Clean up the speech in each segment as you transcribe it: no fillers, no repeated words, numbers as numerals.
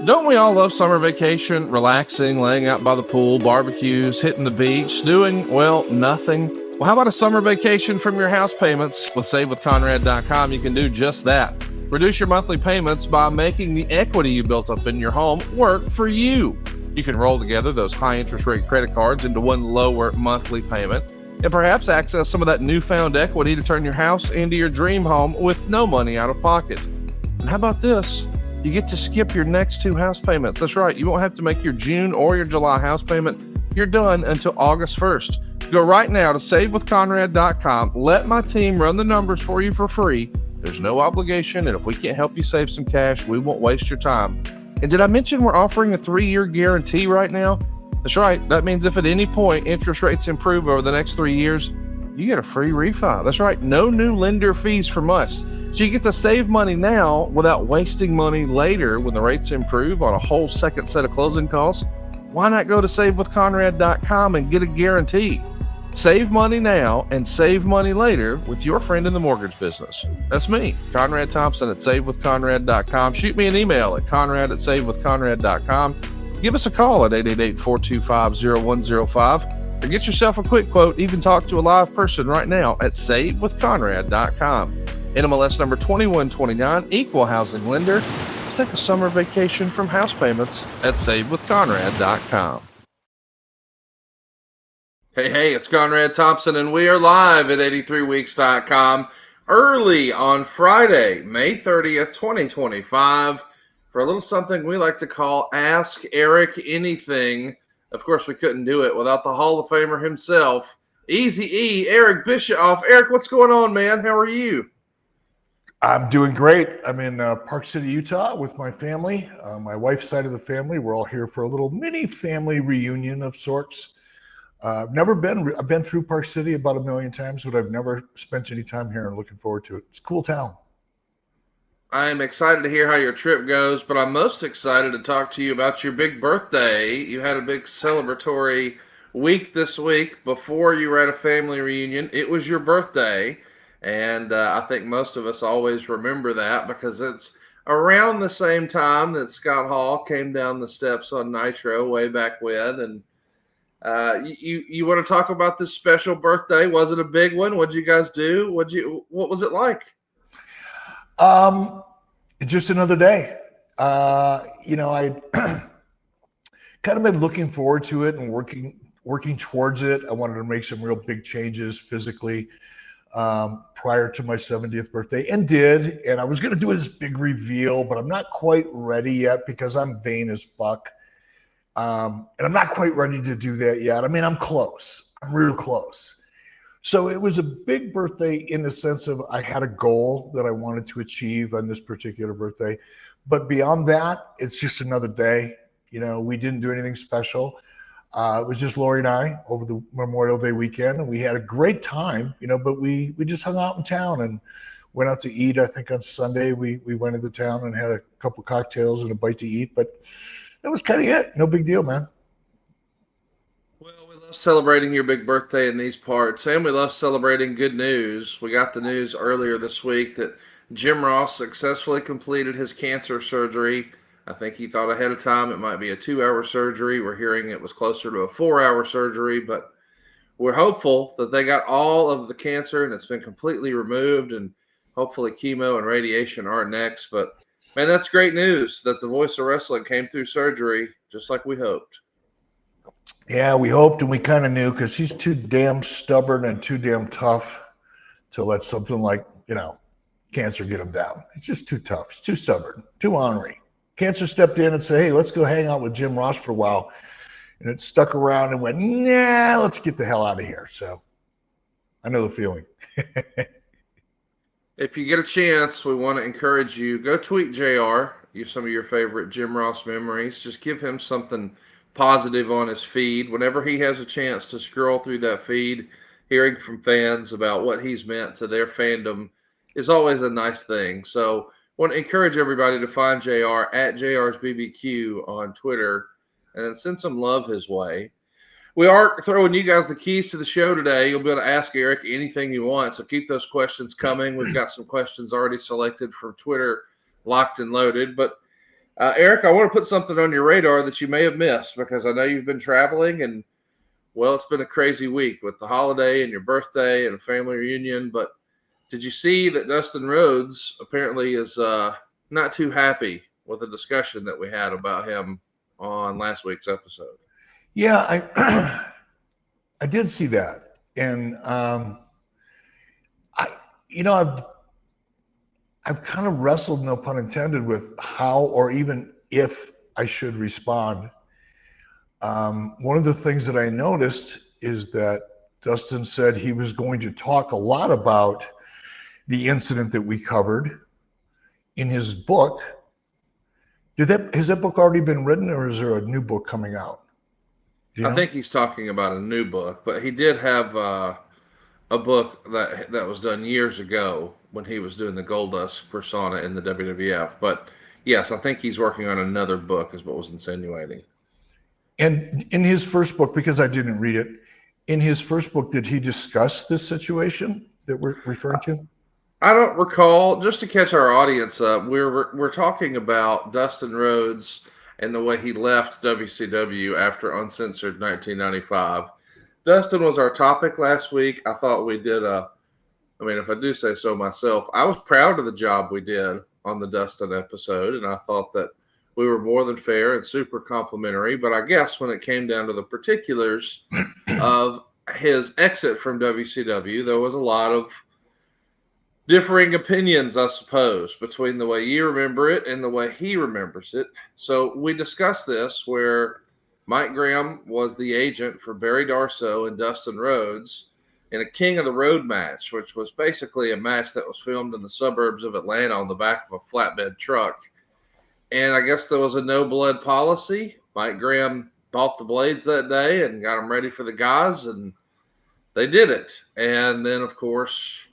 Don't we all love summer vacation, relaxing, laying out by the pool, barbecues, hitting the beach, doing, well, nothing? Well, how about a summer vacation from your house payments? With SaveWithConrad.com, you can do just that. Reduce your monthly payments by making the equity you built up in your home work for you. You can roll together those high interest rate credit cards into one lower monthly payment and perhaps access some of that newfound equity to turn your house into your dream home with no money out of pocket. And how about this? You get to skip your next two house payments. That's right. You won't have to make your June or your July house payment. You're done until August 1st. Go right now to SaveWithConrad.com. Let my team run the numbers for you for free. There's no obligation, and if we can't help you save some cash, we won't waste your time. And did I mention we're offering a 3-year guarantee right now? That's right. That means if at any point interest rates improve over the next 3 years, you get a free refi. That's right. No new lender fees from us. So you get to save money now without wasting money later when the rates improve on a whole second set of closing costs. Why not go to SaveWithConrad.com and get a guarantee? Save money now and save money later with your friend in the mortgage business. That's me, Conrad Thompson at SaveWithConrad.com. Shoot me an email at Conrad@SaveWithConrad.com. Give us a call at 888-425-0105. Or get yourself a quick quote, even talk to a live person right now at SaveWithConrad.com. NMLS number 2129, equal housing lender. Let's take a summer vacation from house payments at SaveWithConrad.com. Hey, it's Conrad Thompson, and we are live at 83weeks.com early on Friday, May 30th, 2025, for a little something we like to call Ask Eric Anything. Of course, we couldn't do it without the Hall of Famer himself, Easy-E, Eric Bischoff. Eric, what's going on, man? How are you? I'm doing great. I'm in Park City, Utah with my family, my wife's side of the family. We're all here for a little mini family reunion of sorts. I've been through Park City about 1 million times, but I've never spent any time here and looking forward to it. It's a cool town. I'm excited to hear how your trip goes, but I'm most excited to talk to you about your big birthday. You had a big celebratory week this week before you were at a family reunion. It was your birthday, and I think most of us always remember that because it's around the same time that Scott Hall came down the steps on Nitro way back when. And you want to talk about this special birthday? Was it a big one? What'd you guys do? What was it like? Just another day. I kind of been looking forward to it and working towards it. I wanted to make some real big changes physically prior to my 70th birthday, and did. And I was going to do this big reveal, but I'm not quite ready yet because I'm vain as fuck. And I'm not quite ready to do that yet. I mean, I'm close. I'm real close. So it was a big birthday in the sense of I had a goal that I wanted to achieve on this particular birthday. But beyond that, it's just another day. We didn't do anything special. It was just Lori and I over the Memorial Day weekend, and we had a great time, but we just hung out in town and went out to eat. I think on Sunday we went into town and had a couple cocktails and a bite to eat, but that was kind of it. No big deal, man. Well, we love celebrating your big birthday in these parts, and we love celebrating good news. We got the news earlier this week that Jim Ross successfully completed his cancer surgery. I think he thought ahead of time it might be a 2-hour surgery. We're hearing it was closer to a 4-hour surgery, but we're hopeful that they got all of the cancer and it's been completely removed, and hopefully chemo and radiation aren't next. But man, that's great news that the voice of wrestling came through surgery just like we hoped. Yeah, we hoped and we kind of knew because he's too damn stubborn and too damn tough to let something like, cancer get him down. He's just too tough. He's too stubborn, too ornery. Cancer stepped in and said, hey, let's go hang out with Jim Ross for a while. And it stuck around and went, nah, let's get the hell out of here. So I know the feeling. If you get a chance, we want to encourage you, go tweet JR, some of your favorite Jim Ross memories. Just give him something positive on his feed. Whenever he has a chance to scroll through that feed, hearing from fans about what he's meant to their fandom is always a nice thing. So I want to encourage everybody to find JR at JR's BBQ on Twitter and then send some love his way. We are throwing you guys the keys to the show today. You'll be able to ask Eric anything you want, so keep those questions coming. We've got some questions already selected from Twitter, locked and loaded. But Eric, I want to put something on your radar that you may have missed because I know you've been traveling and, well, it's been a crazy week with the holiday and your birthday and a family reunion. But did you see that Dustin Rhodes apparently is not too happy with the discussion that we had about him on last week's episode? Yeah, I did see that, and I've kind of wrestled, no pun intended, with how or even if I should respond. One of the things that I noticed is that Dustin said he was going to talk a lot about the incident that we covered in his book. Has that book already been written, or is there a new book coming out? I think he's talking about a new book, but he did have a book that was done years ago when he was doing the Goldust persona in the WWF. But yes, I think he's working on another book, is what was insinuating. And in his first book, because I didn't read it, in his first book, did he discuss this situation that we're referring to? I don't recall. Just to catch our audience up, we're talking about Dustin Rhodes and the way he left WCW after Uncensored 1995. Dustin was our topic last week. I thought we did if I do say so myself, I was proud of the job we did on the Dustin episode, and I thought that we were more than fair and super complimentary. But I guess when it came down to the particulars of his exit from WCW, there was a lot of differing opinions, I suppose, between the way you remember it and the way he remembers it. So we discussed this where Mike Graham was the agent for Barry Darsow and Dustin Rhodes in a King of the Road match, which was basically a match that was filmed in the suburbs of Atlanta on the back of a flatbed truck. And I guess there was a no blood policy. Mike Graham bought the blades that day and got them ready for the guys, and they did it. And then, of course,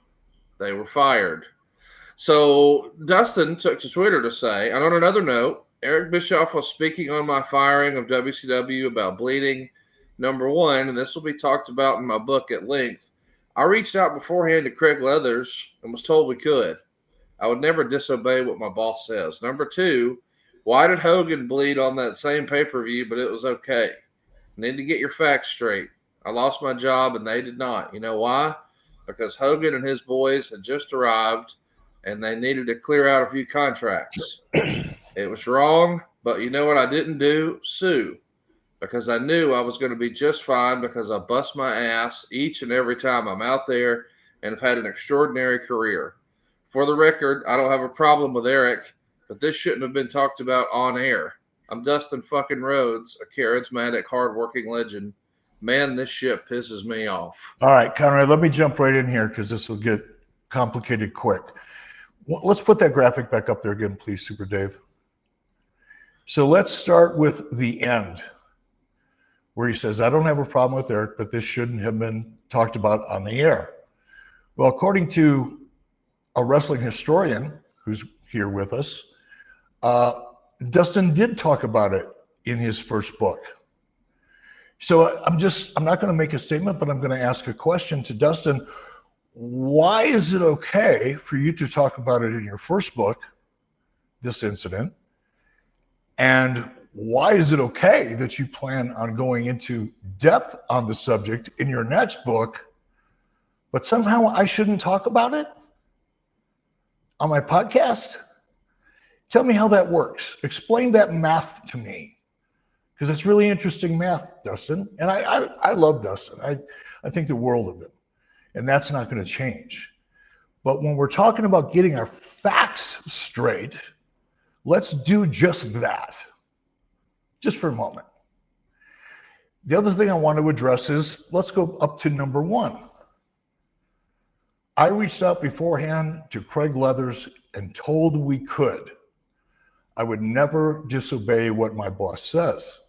they were fired. So Dustin took to Twitter to say, and on another note, Eric Bischoff was speaking on my firing of WCW about bleeding. Number one, and this will be talked about in my book at length, I reached out beforehand to Craig Leathers and was told we could. I would never disobey what my boss says. Number two, why did Hogan bleed on that same pay-per-view, but it was okay? Need to get your facts straight. I lost my job and they did not. You know why? Because Hogan and his boys had just arrived and they needed to clear out a few contracts. It was wrong, but you know what I didn't do? Sue. Because I knew I was going to be just fine because I bust my ass each and every time I'm out there and have had an extraordinary career. For the record, I don't have a problem with Eric, but this shouldn't have been talked about on air. I'm Dustin fucking Rhodes, a charismatic, hardworking legend. Man, this shit pisses me off. All right, Conrad, let me jump right in here because this will get complicated quick. Let's put that graphic back up there again, please, Super Dave. So let's start with the end, where he says, I don't have a problem with Eric, but this shouldn't have been talked about on the air. Well, according to a wrestling historian who's here with us, Dustin did talk about it in his first book. So I'm not going to make a statement, but I'm going to ask a question to Dustin. Why is it okay for you to talk about it in your first book, this incident? And why is it okay that you plan on going into depth on the subject in your next book, but somehow I shouldn't talk about it on my podcast? Tell me how that works. Explain that math to me, because it's really interesting math, Dustin. And I love Dustin. I think the world of him. And that's not going to change. But when we're talking about getting our facts straight, let's do just that. Just for a moment. The other thing I want to address is, let's go up to number one. I reached out beforehand to Craig Leathers and told we could. I would never disobey what my boss says.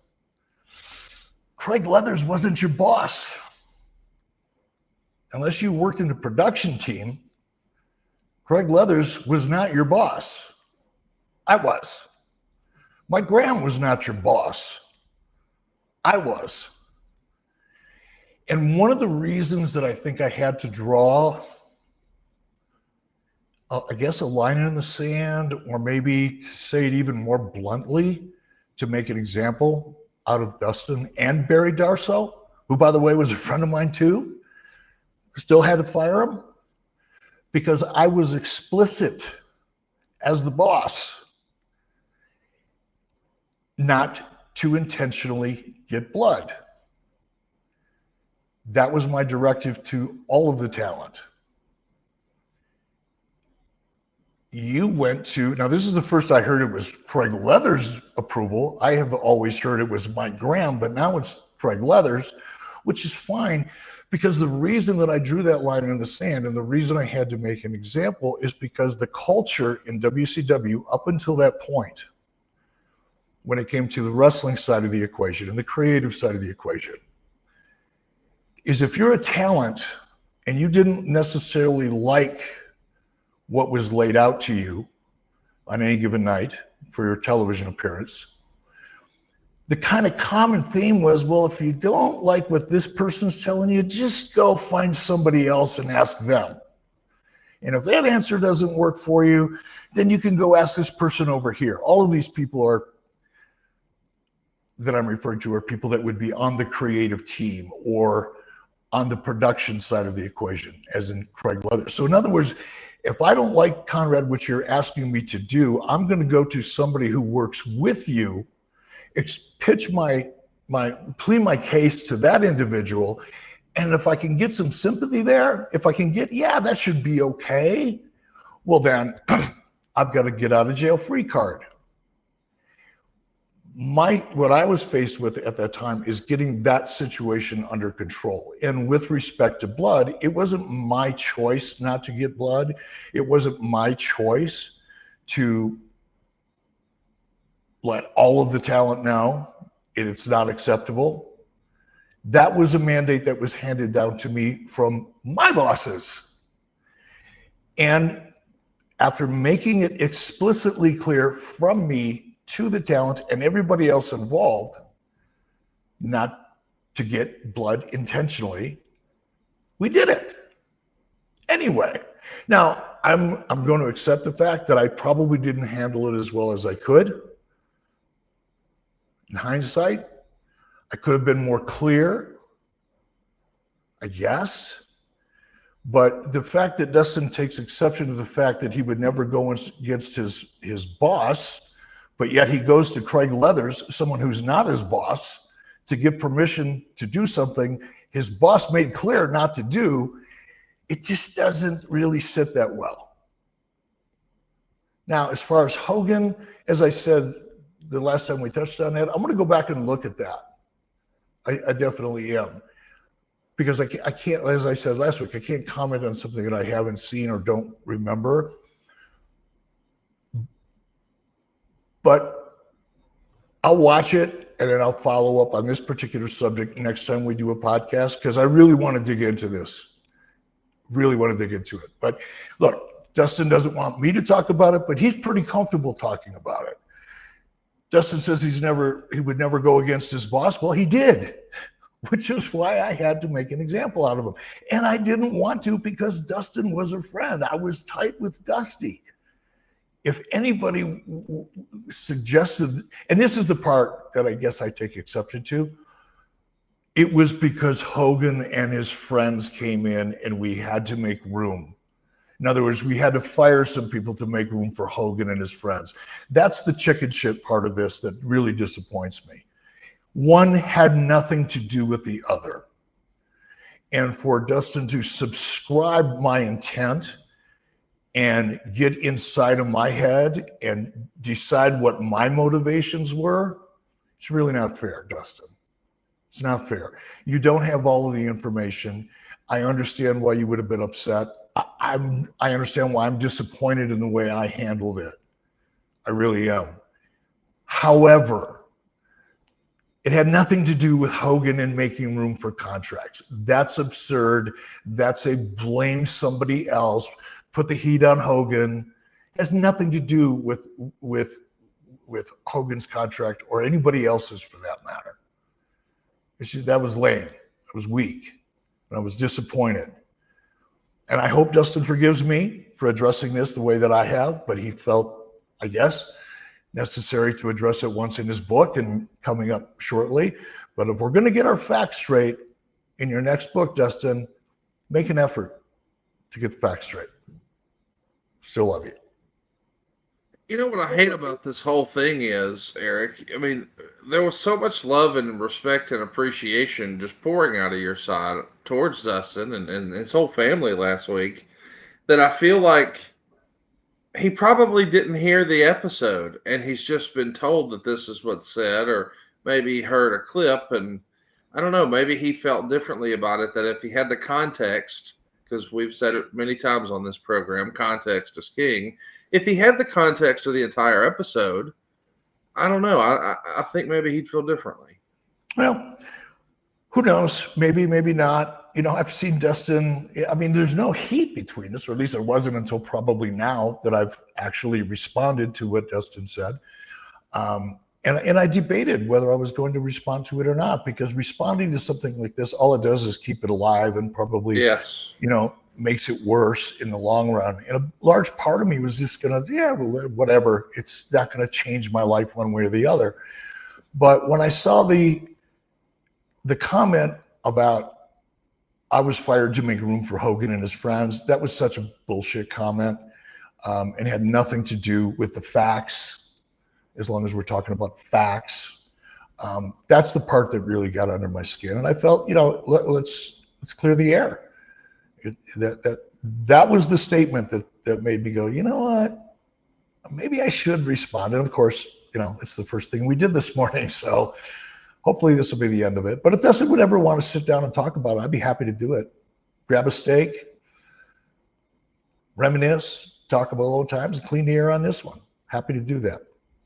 Craig Leathers wasn't your boss. Unless you worked in the production team, Craig Leathers was not your boss. I was. Mike Graham was not your boss. I was. And one of the reasons that I think I had to draw I guess, a line in the sand, or maybe to say it even more bluntly, to make an example out of Dustin and Barry Darsow, who, by the way, was a friend of mine too. Still had to fire him because I was explicit as the boss not to intentionally get blood. That was my directive to all of the talent. You went to, now this is the first I heard it was Craig Leather's approval. I have always heard it was Mike Graham, but now it's Craig Leather's, which is fine, because the reason that I drew that line in the sand and the reason I had to make an example is because the culture in WCW up until that point, when it came to the wrestling side of the equation and the creative side of the equation, is if you're a talent and you didn't necessarily like what was laid out to you on any given night for your television appearance, the kind of common theme was, well, if you don't like what this person's telling you, just go find somebody else and ask them. And if that answer doesn't work for you, then you can go ask this person over here. All of these people that I'm referring to are people that would be on the creative team or on the production side of the equation, as in Craig Leather. So in other words, if I don't like, Conrad, what you're asking me to do, I'm going to go to somebody who works with you, pitch plead my case to that individual, and if I can get some sympathy there, if I can get, yeah, that should be okay, well then I've got a get out of jail free card. What I was faced with at that time is getting that situation under control. And with respect to blood, it wasn't my choice not to get blood. It wasn't my choice to let all of the talent know it's not acceptable. That was a mandate that was handed down to me from my bosses. And after making it explicitly clear from me to the talent and everybody else involved, not to get blood intentionally, we did it anyway. Now, I'm going to accept the fact that I probably didn't handle it as well as I could. In hindsight, I could have been more clear, I guess. But the fact that Dustin takes exception to the fact that he would never go against his boss, but yet he goes to Craig Leathers, someone who's not his boss, to give permission to do something his boss made clear not to do, it just doesn't really sit that well. Now, as far as Hogan, as I said the last time we touched on that, I'm going to go back and look at that. I definitely am. Because I can't, as I said last week, I can't comment on something that I haven't seen or don't remember. But I'll watch it and then I'll follow up on this particular subject next time we do a podcast, because I really want to dig into this. Really want to dig into it. But look, Dustin doesn't want me to talk about it, but he's pretty comfortable talking about it. Dustin says he would never go against his boss. Well, he did, which is why I had to make an example out of him. And I didn't want to, because Dustin was a friend. I was tight with Dusty. If anybody suggested, and this is the part that I guess I take exception to, it was because Hogan and his friends came in and we had to make room. In other words, we had to fire some people to make room for Hogan and his friends. That's the chicken shit part of this that really disappoints me. One had nothing to do with the other. And for Dustin to subscribe my intent and get inside of my head and decide what my motivations were, it's really not fair, Dustin. It's not fair. You don't have all of the information. I understand why you would have been upset. I understand why I'm disappointed in the way I handled it. I really am. However, it had nothing to do with Hogan and making room for contracts. That's absurd. That's a blame somebody else. Put the heat on Hogan. It has nothing to do with Hogan's contract or anybody else's for that matter. That was lame. It was weak. And I was disappointed. And I hope Dustin forgives me for addressing this the way that I have, but he felt, I guess, necessary to address it once in his book and coming up shortly. But if we're going to get our facts straight in your next book, Dustin, make an effort to get the facts straight. Still love you. You know what I hate about this whole thing is, Eric? I mean, there was so much love and respect and appreciation just pouring out of your side towards Dustin and his whole family last week that I feel like he probably didn't hear the episode and he's just been told that this is what's said, or maybe he heard a clip and I don't know, maybe he felt differently about it, that if he had the context, because we've said it many times on this program, context is king. If he had the context of the entire episode, I don't know. I think maybe he'd feel differently. Well, who knows? Maybe, maybe not. You know, I've seen Dustin. I mean, there's no heat between us, or at least there wasn't until probably now that I've actually responded to what Dustin said. And I debated whether I was going to respond to it or not, because responding to something like this, all it does is keep it alive and probably, yes, you know, makes it worse in the long run. And a large part of me was just going to, yeah, well, whatever. It's not going to change my life one way or the other. But when I saw the comment about I was fired to make room for Hogan and his friends, that was such a bullshit comment, and had nothing to do with the facts, as long as we're talking about facts. That's the part that really got under my skin. And I felt, you know, let's clear the air. That was the statement that made me go, you know what, maybe I should respond. And of course, you know, it's the first thing we did this morning, so hopefully this will be the end of it. But if Dustin would ever want to sit down and talk about it, I'd be happy to do it. Grab a steak, reminisce, talk about old times, and clean the air on this one. Happy to do that.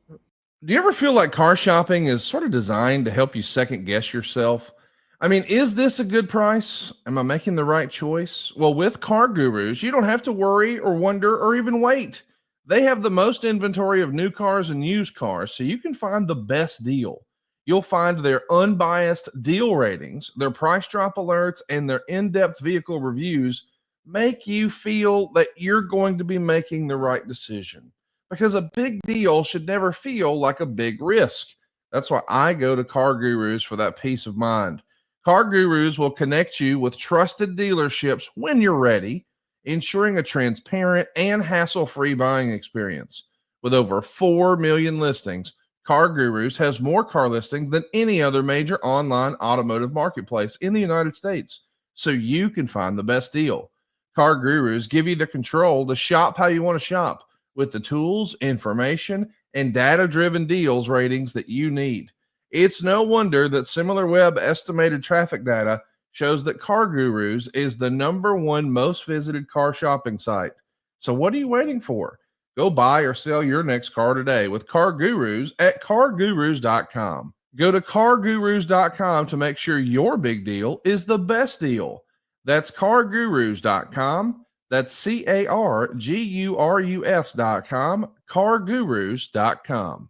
Do you ever feel like car shopping is sort of designed to help you second guess yourself? I mean, is this a good price? Am I making the right choice? Well, with CarGurus, you don't have to worry or wonder or even wait. They have the most inventory of new cars and used cars, so you can find the best deal. You'll find their unbiased deal ratings, their price drop alerts, and their in-depth vehicle reviews make you feel that you're going to be making the right decision. Because a big deal should never feel like a big risk. That's why I go to CarGurus for that peace of mind. CarGurus will connect you with trusted dealerships when you're ready, ensuring a transparent and hassle-free buying experience. With over 4 million listings, CarGurus has more car listings than any other major online automotive marketplace in the United States, so you can find the best deal. CarGurus give you the control to shop how you want to shop, with the tools, information, and data-driven deals ratings that you need. It's no wonder that SimilarWeb estimated traffic data shows that CarGurus is the #1 most visited car shopping site. So what are you waiting for? Go buy or sell your next car today with CarGurus at CarGurus.com. Go to CarGurus.com to make sure your big deal is the best deal. That's CarGurus.com. That's CarGurus.com, CarGurus.com.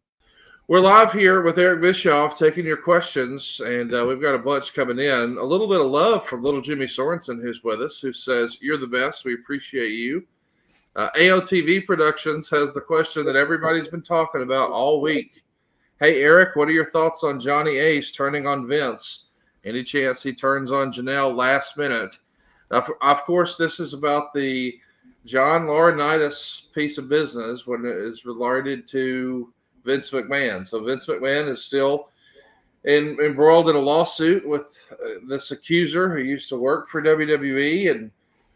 We're live here with Eric Bischoff taking your questions, and we've got a bunch coming in. A little bit of love from little Jimmy Sorensen, who's with us, who says, "You're the best. We appreciate you." AOTV Productions has the question that everybody's been talking about all week. Hey, Eric, what are your thoughts on Johnny Ace turning on Vince? Any chance he turns on Janelle last minute? Of course, this is about the John Laurinaitis piece of business when it is related to Vince McMahon. So Vince McMahon is still embroiled in a lawsuit with this accuser who used to work for WWE. And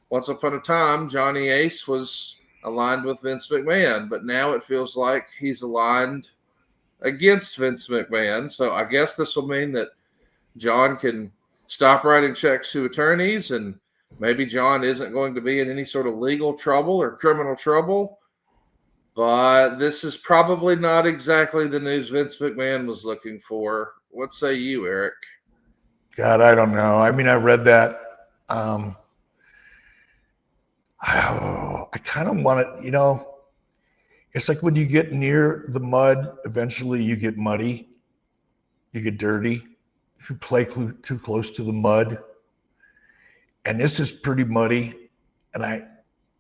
once upon a time, Johnny Ace was aligned with Vince McMahon. But now it feels like he's aligned against Vince McMahon. So I guess this will mean that John can stop writing checks to attorneys, and maybe John isn't going to be in any sort of legal trouble or criminal trouble. But this is probably not exactly the news Vince McMahon was looking for. What say you, Eric? God, I don't know. I mean, I read that. I kind of want it, you know, it's like when you get near the mud, eventually you get muddy, you get dirty. If you play too close to the mud, and this is pretty muddy, and I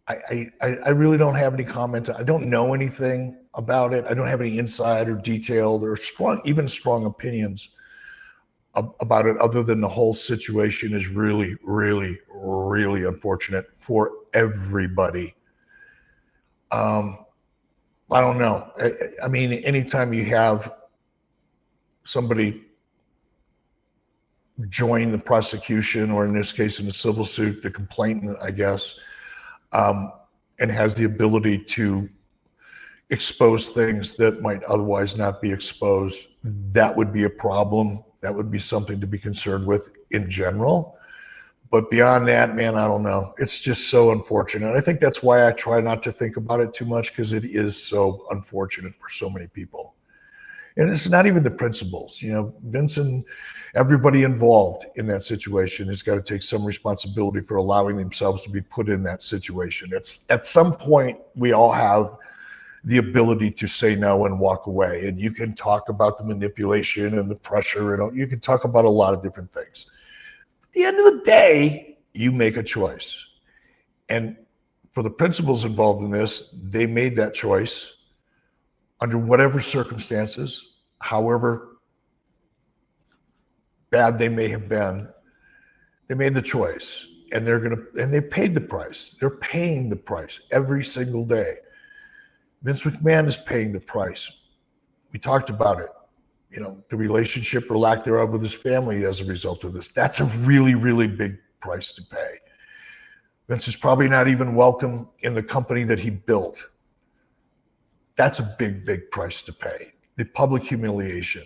I really don't have any comment. I don't know anything about it. I don't have any inside or detailed or strong opinions about it, other than the whole situation is really, really, really unfortunate for everybody. I don't know. I mean, anytime you have somebody join the prosecution, or in this case, in the civil suit, the complainant, I guess, and has the ability to expose things that might otherwise not be exposed, that would be a problem. That would be something to be concerned with in general. But beyond that, man, I don't know. It's just so unfortunate. I think that's why I try not to think about it too much, because it is so unfortunate for so many people. And it's not even the principals. You know, Vince and everybody involved in that situation has got to take some responsibility for allowing themselves to be put in that situation. It's at some point we all have the ability to say no and walk away. And you can talk about the manipulation and the pressure, and you can talk about a lot of different things. At the end of the day, you make a choice. And for the principals involved in this, they made that choice under whatever circumstances, however bad they may have been. They made the choice, and they paid the price. They're paying the price every single day. Vince McMahon is paying the price. We talked about it. You know, the relationship or lack thereof with his family as a result of this. That's a really, really big price to pay. Vince is probably not even welcome in the company that he built. That's a big, big price to pay. The public humiliation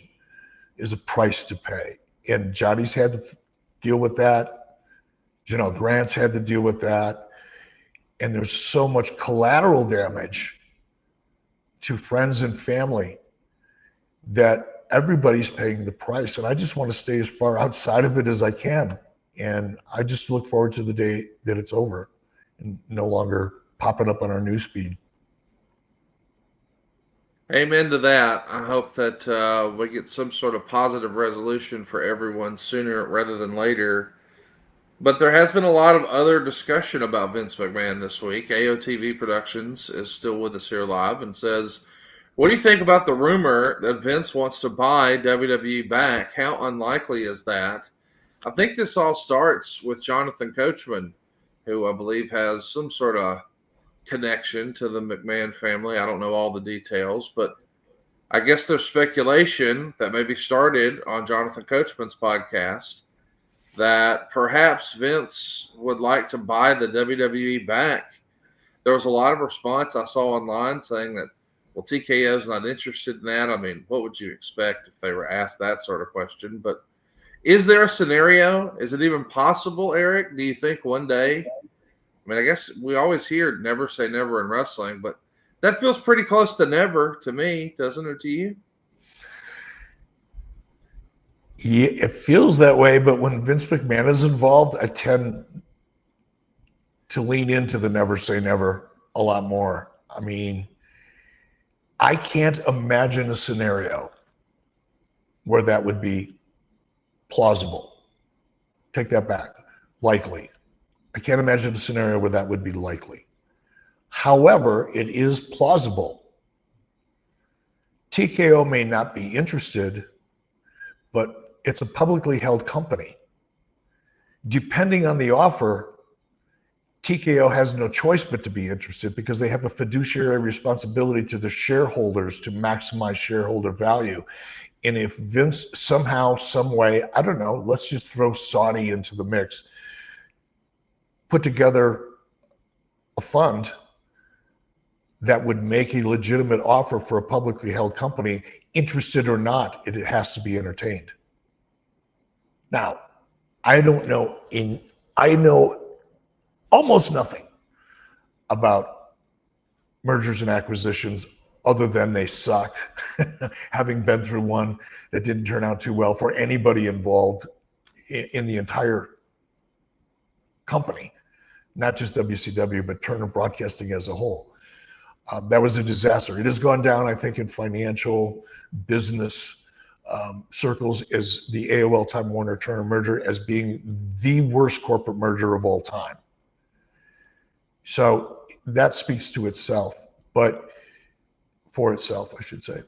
is a price to pay. And Johnny's had to deal with that. Janelle Grant's had to deal with that. And there's so much collateral damage to friends and family that everybody's paying the price. And I just want to stay as far outside of it as I can. And I just look forward to the day that it's over and no longer popping up on our newsfeed. Amen to that. I hope that we get some sort of positive resolution for everyone sooner rather than later. But there has been a lot of other discussion about Vince McMahon this week. AOTV Productions is still with us here live and says, what do you think about the rumor that Vince wants to buy WWE back? How unlikely is that? I think this all starts with Jonathan Coachman, who I believe has some sort of connection to the McMahon family. I don't know all the details, but I guess there's speculation that maybe started on Jonathan Coachman's podcast that perhaps Vince would like to buy the WWE back. There was a lot of response I saw online saying that, well, TKO's not interested in that. I mean, what would you expect if they were asked that sort of question? But is there a scenario? Is it even possible, Eric? Do you think one day? I mean, I guess we always hear never say never in wrestling, but that feels pretty close to never to me, doesn't it to you? Yeah, it feels that way, but when Vince McMahon is involved, I tend to lean into the never say never a lot more. I mean, I can't imagine a scenario where that would be plausible. Take that back. Likely. I can't imagine a scenario where that would be likely. However, it is plausible. TKO may not be interested, but it's a publicly held company. Depending on the offer, TKO has no choice but to be interested because they have a fiduciary responsibility to the shareholders to maximize shareholder value. And if Vince somehow, some way, I don't know, let's just throw Saudi into the mix, put together a fund that would make a legitimate offer for a publicly held company, interested or not, it has to be entertained. Now, I know almost nothing about mergers and acquisitions other than they suck, having been through one that didn't turn out too well for anybody involved in the entire company, not just WCW, but Turner Broadcasting as a whole. That was a disaster. It has gone down, I think, in financial business circles as the AOL Time Warner Turner merger as being the worst corporate merger of all time. So that speaks to itself, but for itself, I should say.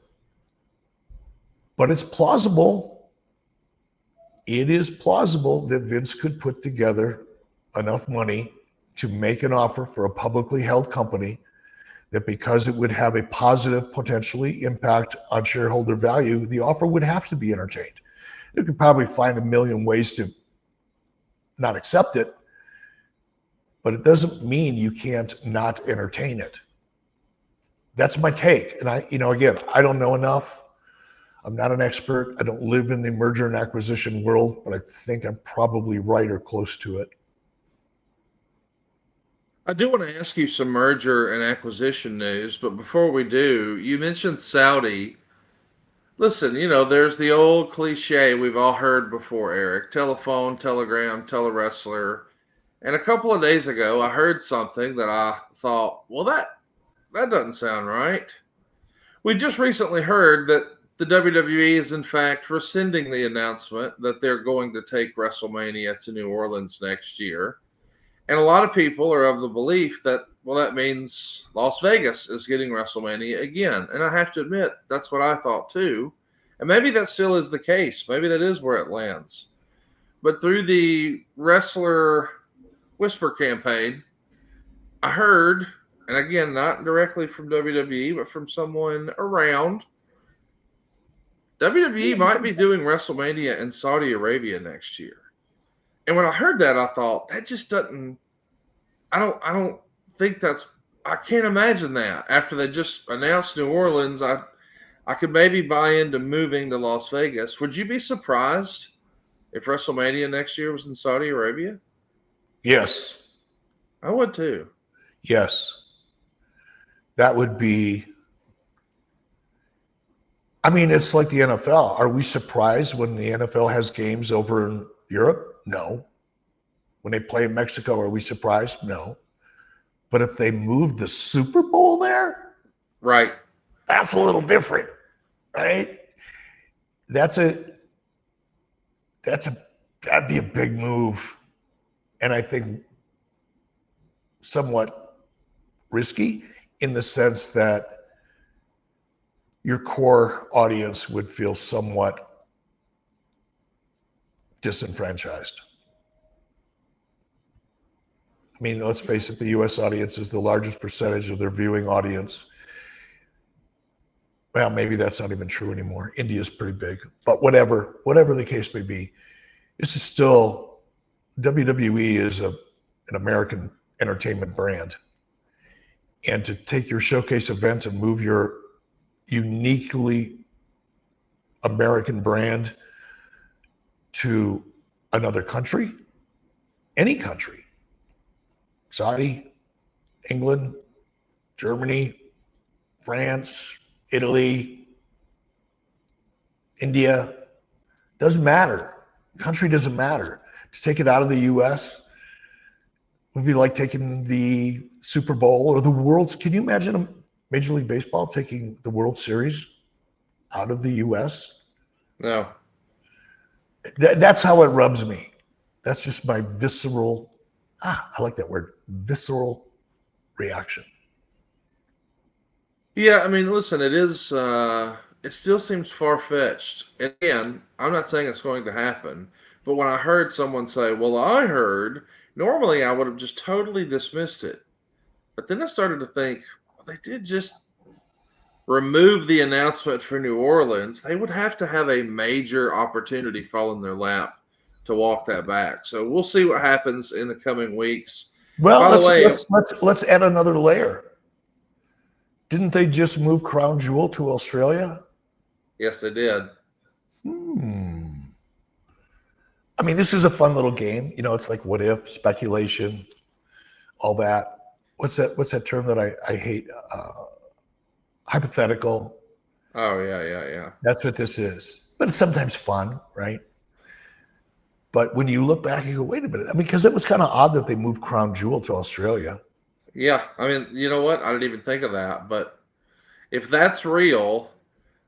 But it's plausible. It is plausible that Vince could put together enough money to make an offer for a publicly held company that, because it would have a positive potentially impact on shareholder value, the offer would have to be entertained. You could probably find a million ways to not accept it, but it doesn't mean you can't not entertain it. That's my take. And again, I don't know enough. I'm not an expert. I don't live in the merger and acquisition world, but I think I'm probably right or close to it. I do want to ask you some merger and acquisition news, but before we do, you mentioned Saudi. Listen, there's the old cliche we've all heard before, Eric: telephone, telegram, telewrestler. And a couple of days ago, I heard something that I thought, well, that doesn't sound right. We just recently heard that the WWE is in fact rescinding the announcement that they're going to take WrestleMania to New Orleans next year. And a lot of people are of the belief that, well, that means Las Vegas is getting WrestleMania again. And I have to admit, that's what I thought too. And maybe that still is the case. Maybe that is where it lands. But through the Wrestler Whisper campaign, I heard, and again, not directly from WWE, but from someone around, WWE might be doing WrestleMania in Saudi Arabia next year. And when I heard that, I thought, that just doesn't, I don't think I can't imagine that. After they just announced New Orleans, I could maybe buy into moving to Las Vegas. Would you be surprised if WrestleMania next year was in Saudi Arabia? Yes. I would too. Yes. That would be, it's like the NFL. Are we surprised when the NFL has games over in Europe? No. When they play in Mexico, are we surprised? No. But if they move the Super Bowl there, right, that's a little different, right? That'd be a big move, and I think somewhat risky in the sense that your core audience would feel somewhat disenfranchised. Let's face it, the US audience is the largest percentage of their viewing audience. Well, maybe that's not even true anymore. India's pretty big, but whatever the case may be, this is still, WWE is an American entertainment brand. And to take your showcase event and move your uniquely American brand to another country, any country, Saudi, England, Germany, France, Italy, India, doesn't matter. Country doesn't matter. To take it out of the US would be like taking the Super Bowl or the World's. Can you imagine Major League Baseball taking the World Series out of the US? No. That's how it rubs me. That's just my visceral, I like that word, visceral reaction. Yeah, listen, it is, it still seems far-fetched. And again, I'm not saying it's going to happen, but when I heard someone say, well, I heard, normally I would have just totally dismissed it. But then I started to think, well, they did just remove the announcement for New Orleans. They would have to have a major opportunity fall in their lap to walk that back. So we'll see what happens in the coming weeks. Well, by the way, let's add another layer. Didn't they just move Crown Jewel to Australia? Yes, they did. This is a fun little game. It's like what if, speculation, all that. What's that term that I hate? Hypothetical. Oh, yeah. That's what this is. But it's sometimes fun, right? But when you look back, you go, wait a minute. Because it was kind of odd that they moved Crown Jewel to Australia. Yeah, you know what? I didn't even think of that. But if that's real,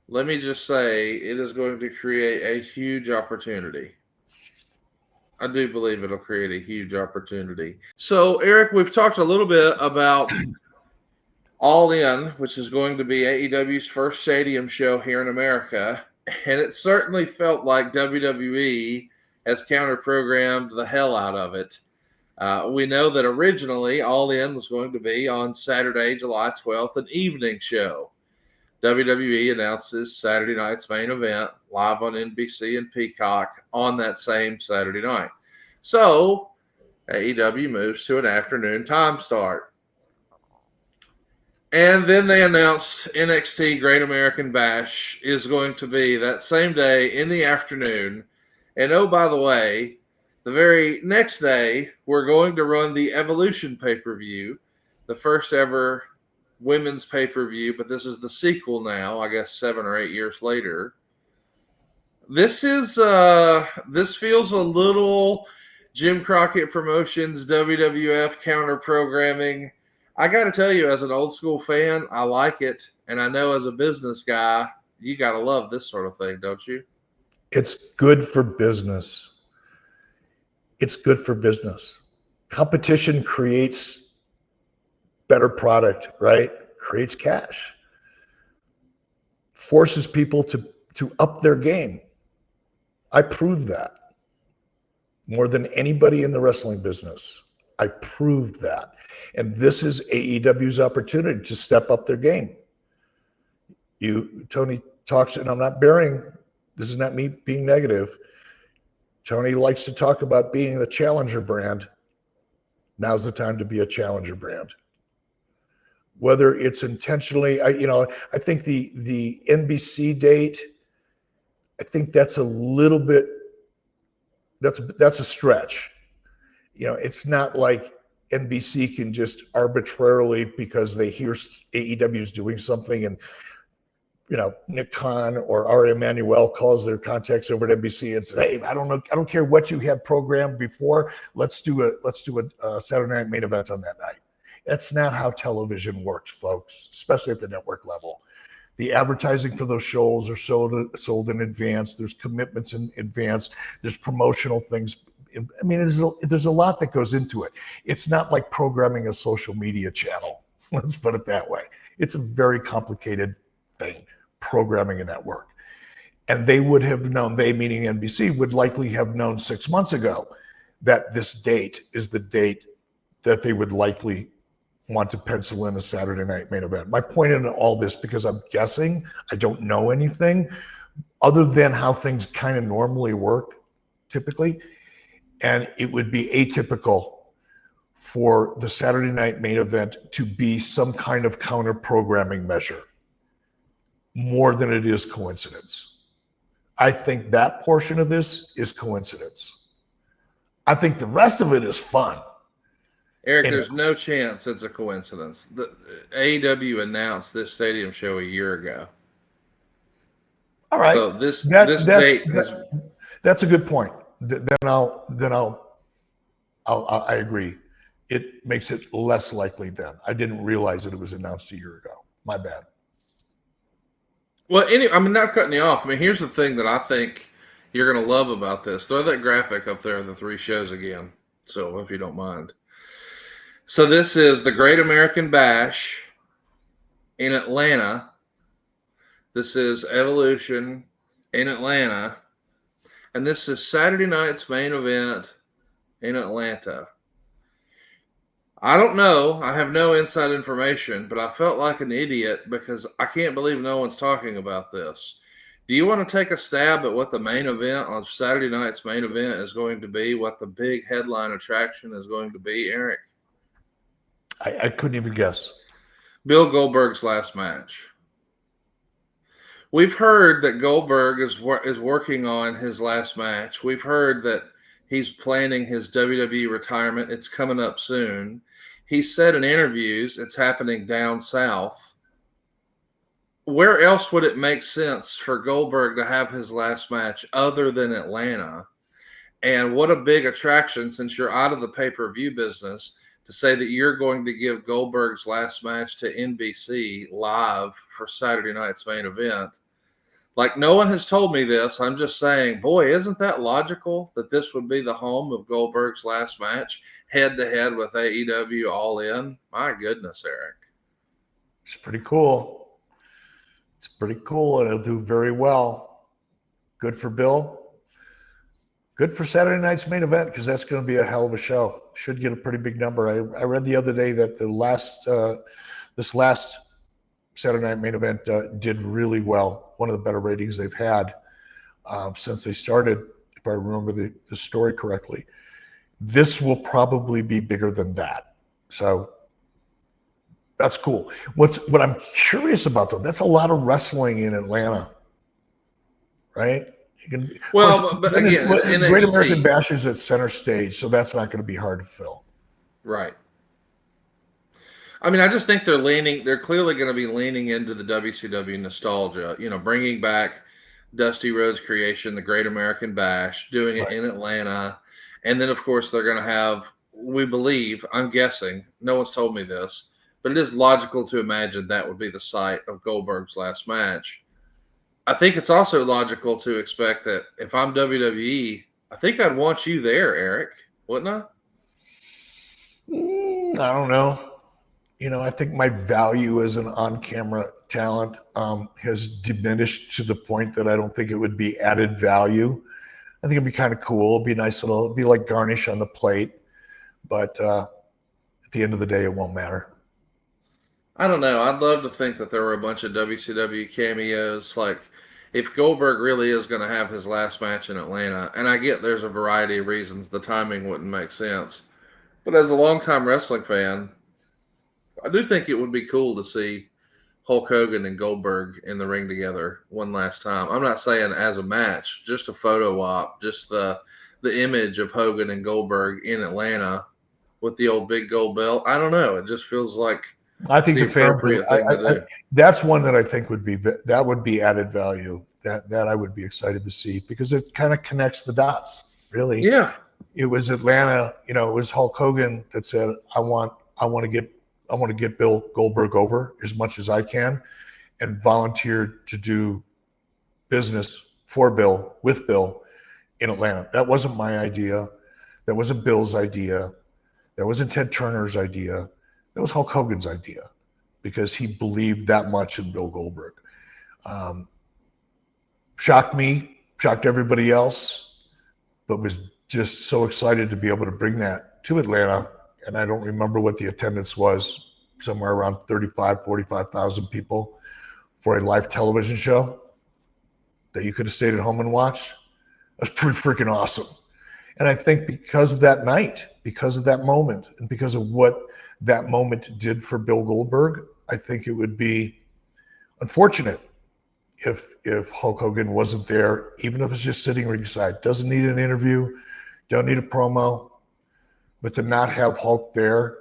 let me just say it is going to create a huge opportunity. I do believe it'll create a huge opportunity. So, Eric, we've talked a little bit about All In, which is going to be AEW's first stadium show here in America. And it certainly felt like WWE has counter-programmed the hell out of it. We know that originally All In was going to be on Saturday, July 12th, an evening show. WWE announces Saturday night's main event live on NBC and Peacock on that same Saturday night. So AEW moves to an afternoon time start. And then they announced NXT Great American Bash is going to be that same day in the afternoon. And oh, by the way, the very next day, we're going to run the Evolution pay-per-view, the first ever women's pay-per-view, but this is the sequel now, I guess 7 or 8 years later. This feels a little Jim Crockett Promotions, WWF counter-programming. I got to tell you, as an old school fan, I like it. And I know as a business guy, you got to love this sort of thing, don't you? It's good for business. It's good for business. Competition creates better product, right? Creates cash. Forces people to up their game. I proved that more than anybody in the wrestling business. I proved that. And this is AEW's opportunity to step up their game. Tony talks, and I'm not bearing, this is not me being negative. Tony likes to talk about being the challenger brand. Now's the time to be a challenger brand. Whether it's intentionally, I think the NBC date, I think that's a little bit, that's a stretch. It's not like NBC can just arbitrarily, because they hear AEW is doing something, and Nick Khan or Ari Emanuel calls their contacts over at NBC and says, "Hey, I don't care what you had programmed before. Let's do a Saturday night main event on that night." That's not how television works, folks, especially at the network level. The advertising for those shows are sold in advance. There's commitments in advance. There's promotional things. I mean, there's a lot that goes into it. It's not like programming a social media channel. Let's put it that way. It's a very complicated thing, programming a network. And they would have known, they meaning NBC, would likely have known 6 months ago that this date is the date that they would likely want to pencil in a Saturday night main event. My point in all this, because I'm guessing, I don't know anything other than how things kind of normally work typically. And it would be atypical for the Saturday night main event to be some kind of counter programming measure more than it is coincidence. I think that portion of this is coincidence. I think the rest of it is fun. Eric, there's no chance it's a coincidence. The AEW announced this stadium show a year ago. All right. So that's a good point. I agree. It makes it less likely then. I didn't realize that it was announced a year ago. My bad. Well, I'm not cutting you off. I mean, here's the thing that I think you're going to love about this. Throw that graphic up there of the 3 shows again, so if you don't mind. So this is the Great American Bash in Atlanta. This is Evolution in Atlanta. And this is Saturday night's main event in Atlanta. I don't know. I have no inside information, but I felt like an idiot because I can't believe no one's talking about this. Do you want to take a stab at what the main event on Saturday night's main event is going to be, what the big headline attraction is going to be, Eric? I couldn't even guess. Bill Goldberg's last match. We've heard that Goldberg is working on his last match. We've heard that he's planning his WWE retirement. It's coming up soon. He said in interviews it's happening down south. Where else would it make sense for Goldberg to have his last match other than Atlanta? And what a big attraction, since you're out of the pay-per-view business, to say that you're going to give Goldberg's last match to NBC live for Saturday night's main event. Like, no one has told me this. I'm just saying, boy, isn't that logical that this would be the home of Goldberg's last match, head-to-head with AEW All In? My goodness, Eric. It's pretty cool. It's pretty cool, and it'll do very well. Good for Bill. Good for Saturday night's main event, because that's going to be a hell of a show. Should get a pretty big number. I read the other day that this last Saturday night main event did really well. One of the better ratings they've had since they started, if I remember the story correctly. This will probably be bigger than that. So that's cool. What I'm curious about, though, that's a lot of wrestling in Atlanta, right? You can, well, but again, it's NXT. Great American Bash is at center stage, so that's not going to be hard to fill. Right. I mean, I just think they're clearly going to be leaning into the WCW nostalgia, bringing back Dusty Rhodes' creation, the Great American Bash, doing it in Atlanta. And then, of course, they're going to have, we believe, I'm guessing, no one's told me this, but it is logical to imagine that would be the site of Goldberg's last match. I think it's also logical to expect that if I'm WWE, I think I'd want you there, Eric, wouldn't I? I don't know. I think my value as an on-camera talent has diminished to the point that I don't think it would be added value. I think it'd be kind of cool. It'd be nice it'd be like garnish on the plate. But at the end of the day, it won't matter. I don't know. I'd love to think that there were a bunch of WCW cameos. Like, if Goldberg really is going to have his last match in Atlanta, and I get there's a variety of reasons the timing wouldn't make sense. But as a longtime wrestling fan, I do think it would be cool to see Hulk Hogan and Goldberg in the ring together one last time. I'm not saying as a match, just a photo op, just the image of Hogan and Goldberg in Atlanta with the old big gold belt. I don't know. It just feels like I think the appropriate thing to do. That's one that I think would be added value. That I would be excited to see, because it kind of connects the dots. Really, yeah. It was Atlanta. It was Hulk Hogan that said, "I want to get Bill Goldberg over as much as I can," and volunteered to do business for Bill, with Bill, in Atlanta. That wasn't my idea. That wasn't Bill's idea. That wasn't Ted Turner's idea. That was Hulk Hogan's idea, because he believed that much in Bill Goldberg. Shocked me, shocked everybody else, but was just so excited to be able to bring that to Atlanta. And I don't remember what the attendance was, somewhere around 45,000 people for a live television show that you could have stayed at home and watched. That's pretty freaking awesome. And I think because of that night, because of that moment, and because of what that moment did for Bill Goldberg, I think it would be unfortunate if Hulk Hogan wasn't there, even if it's just sitting ringside. Doesn't need an interview, don't need a promo, but to not have Hulk there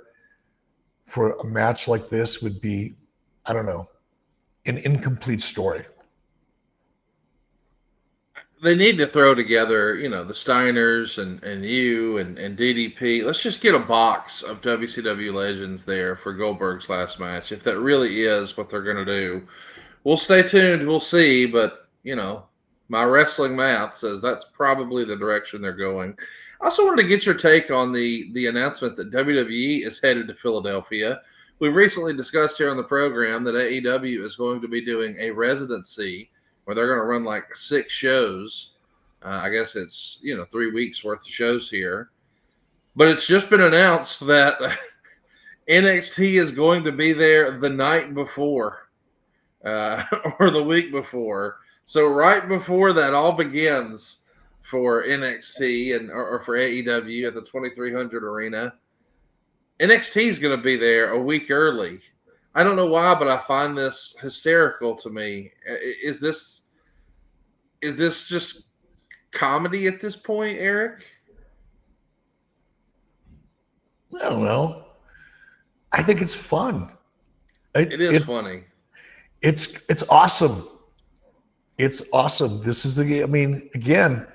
for a match like this would be, I don't know, an incomplete story. They need to throw together, the Steiners and you and DDP. Let's just get a box of WCW legends there for Goldberg's last match. If that really is what they're going to do, we'll stay tuned. We'll see. But, my wrestling math says that's probably the direction they're going. I also wanted to get your take on the announcement that WWE is headed to Philadelphia. We recently discussed here on the program that AEW is going to be doing a residency where they're going to run like 6 shows. I guess it's, 3 weeks worth of shows here. But it's just been announced that NXT is going to be there the night before or the week before. So right before that all begins for NXT or for AEW at the 2300 Arena, NXT is going to be there a week early. I don't know why, but I find this hysterical to me. Is this just comedy at this point, Eric? I don't know. I think it's fun. It is funny. It's awesome. It's awesome. This is again,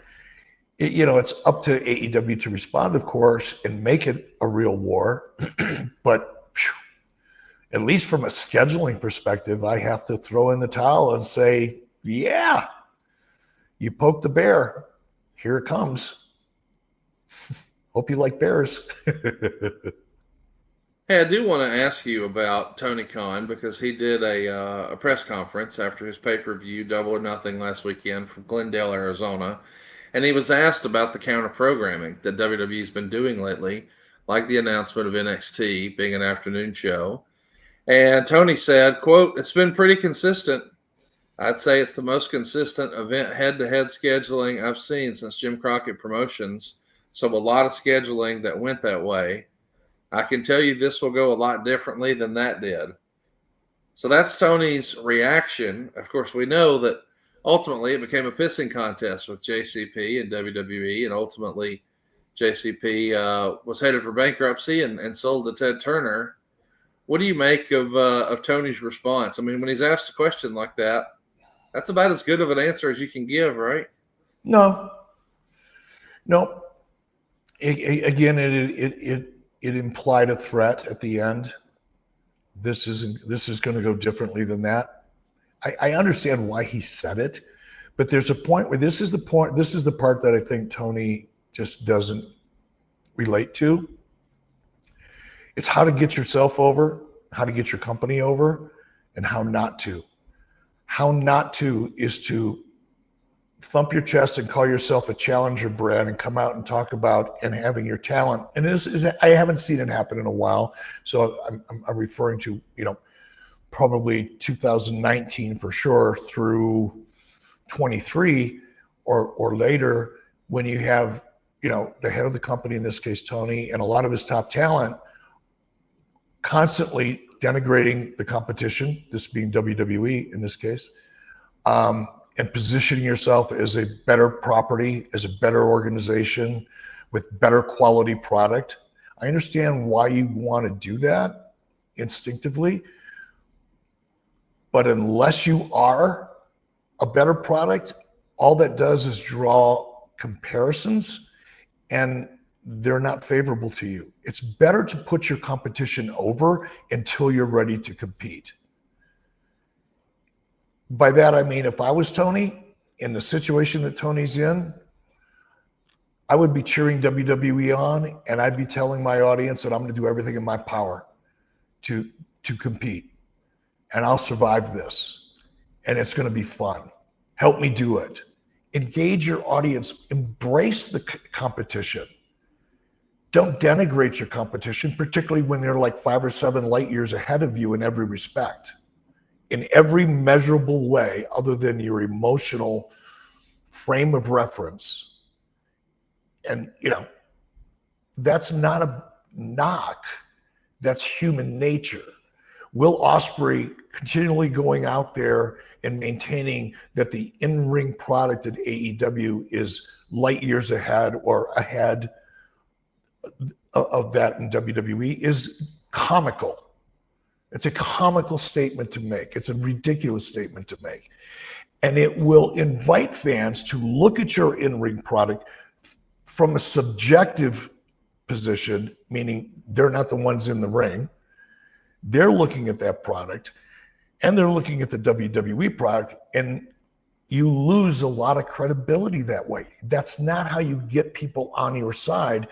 it's up to AEW to respond, of course, and make it a real war. But at least from a scheduling perspective, I have to throw in the towel and say, Yeah, you poke the bear. Here it comes. Hope you like bears. Hey, I do want to ask you about Tony Khan because he did a press conference after his pay-per-view Double or Nothing last weekend from Glendale, Arizona, and he was asked about the counter programming that WWE's been doing lately, like the announcement of NXT being an afternoon show. And Tony said, quote, "It's been pretty consistent. I'd say it's the most consistent event head-to-head scheduling I've seen since Jim Crockett Promotions. So a lot of scheduling that went that way. I can tell you this will go a lot differently than that did." So that's Tony's reaction. Of course, we know that ultimately it became a pissing contest with JCP and WWE, and ultimately JCP was headed for bankruptcy and sold to Ted Turner. What do you make of Tony's response? I mean, when he's asked a question like that, that's about as good of an answer as you can give, right? No. Again, it implied a threat at the end. This is going to go differently than that. I understand why he said it, but there's a point where this is the part that I think Tony just doesn't relate to. It's how to get yourself over, how to get your company over, and how not to. How not to is to thump your chest and call yourself a challenger brand and come out and talk about and having your talent. And I haven't seen it happen in a while. So I'm referring to, probably 2019 for sure through 23 or later, when you have, the head of the company, in this case, Tony, and a lot of his top talent constantly denigrating the competition, this being WWE in this case, and positioning yourself as a better property, as a better organization with better quality product. I understand why you want to do that instinctively, but unless you are a better product, all that does is draw comparisons, and they're not favorable to you. It's better to put your competition over until you're ready to compete. By that, I mean, if I was Tony in the situation that Tony's in, I would be cheering WWE on, and I'd be telling my audience that I'm going to do everything in my power to compete, and I'll survive this, and it's going to be fun. Help me do it. Engage your audience. Embrace the competition. Don't denigrate your competition, particularly when they're like 5 or 7 light years ahead of you in every respect. In every measurable way, other than your emotional frame of reference. And, that's not a knock. That's human nature. Will Ospreay continually going out there and maintaining that the in-ring product at AEW is light years ahead or ahead of that in WWE is comical. It's a comical statement to make. It's a ridiculous statement to make. And it will invite fans to look at your in-ring product from a subjective position, meaning they're not the ones in the ring. They're looking at that product, and they're looking at the WWE product, and you lose a lot of credibility that way. That's not how you get people on your side,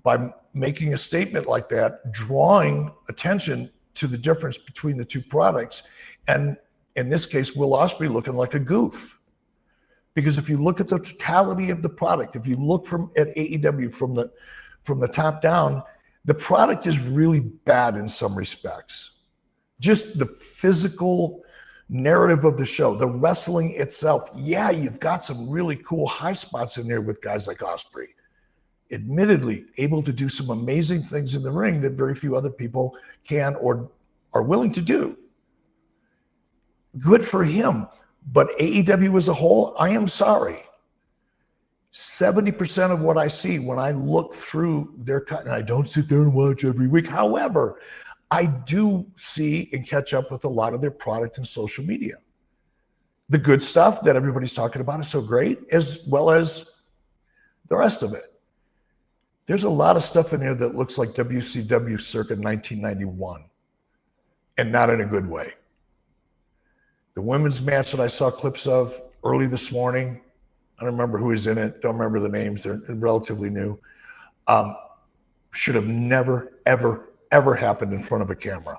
by making a statement like that, drawing attention to the difference between the two products. And in this case, Will Ospreay looking like a goof. Because if you look at the totality of the product, if you look at AEW from the top down, the product is really bad in some respects. Just the physical narrative of the show, the wrestling itself. Yeah, you've got some really cool high spots in there with guys like Ospreay. Admittedly, able to do some amazing things in the ring that very few other people can or are willing to do. Good for him. But AEW as a whole, I am sorry. 70% of what I see when I look through their cut, and I don't sit there and watch every week. However, I do see and catch up with a lot of their product and social media. The good stuff that everybody's talking about is so great, as well as the rest of it. There's a lot of stuff in here that looks like WCW circa 1991, and not in a good way. The women's match that I saw clips of early this morning, I don't remember who was in it. Don't remember the names. They're relatively new. Should have never, ever, ever happened in front of a camera.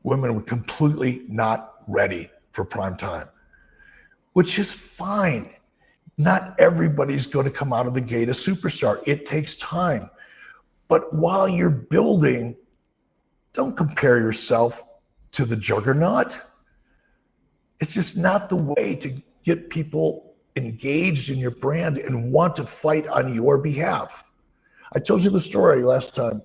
Women were completely not ready for prime time, which is fine. Not everybody's going to come out of the gate a superstar. It takes time. But while you're building, don't compare yourself to the juggernaut. It's just not the way to get people engaged in your brand and want to fight on your behalf. I told you the story last time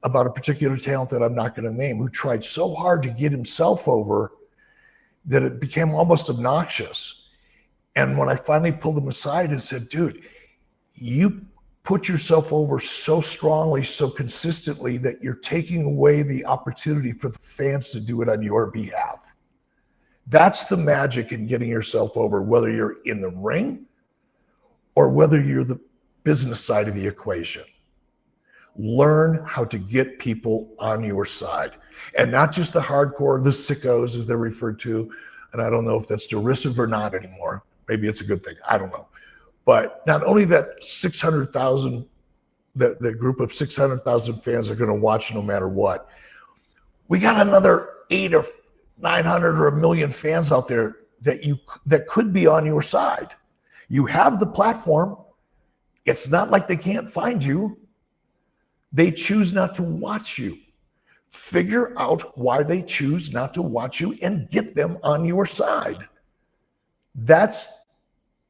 about a particular talent that I'm not going to name, who tried so hard to get himself over that it became almost obnoxious. And when I finally pulled him aside and said, dude, you put yourself over so strongly, so consistently, that you're taking away the opportunity for the fans to do it on your behalf. That's the magic in getting yourself over, whether you're in the ring or whether you're the business side of the equation. Learn how to get people on your side, and not just the hardcore, the sickos as they're referred to. And I don't know if that's derisive or not anymore. Maybe it's a good thing. I don't know. But not only that 600,000, the group of 600,000 fans are going to watch no matter what. We got another 800 or 900 or 1 million fans out there that could be on your side. You have the platform. It's not like they can't find you. They choose not to watch you. Figure out why they choose not to watch you and get them on your side. That's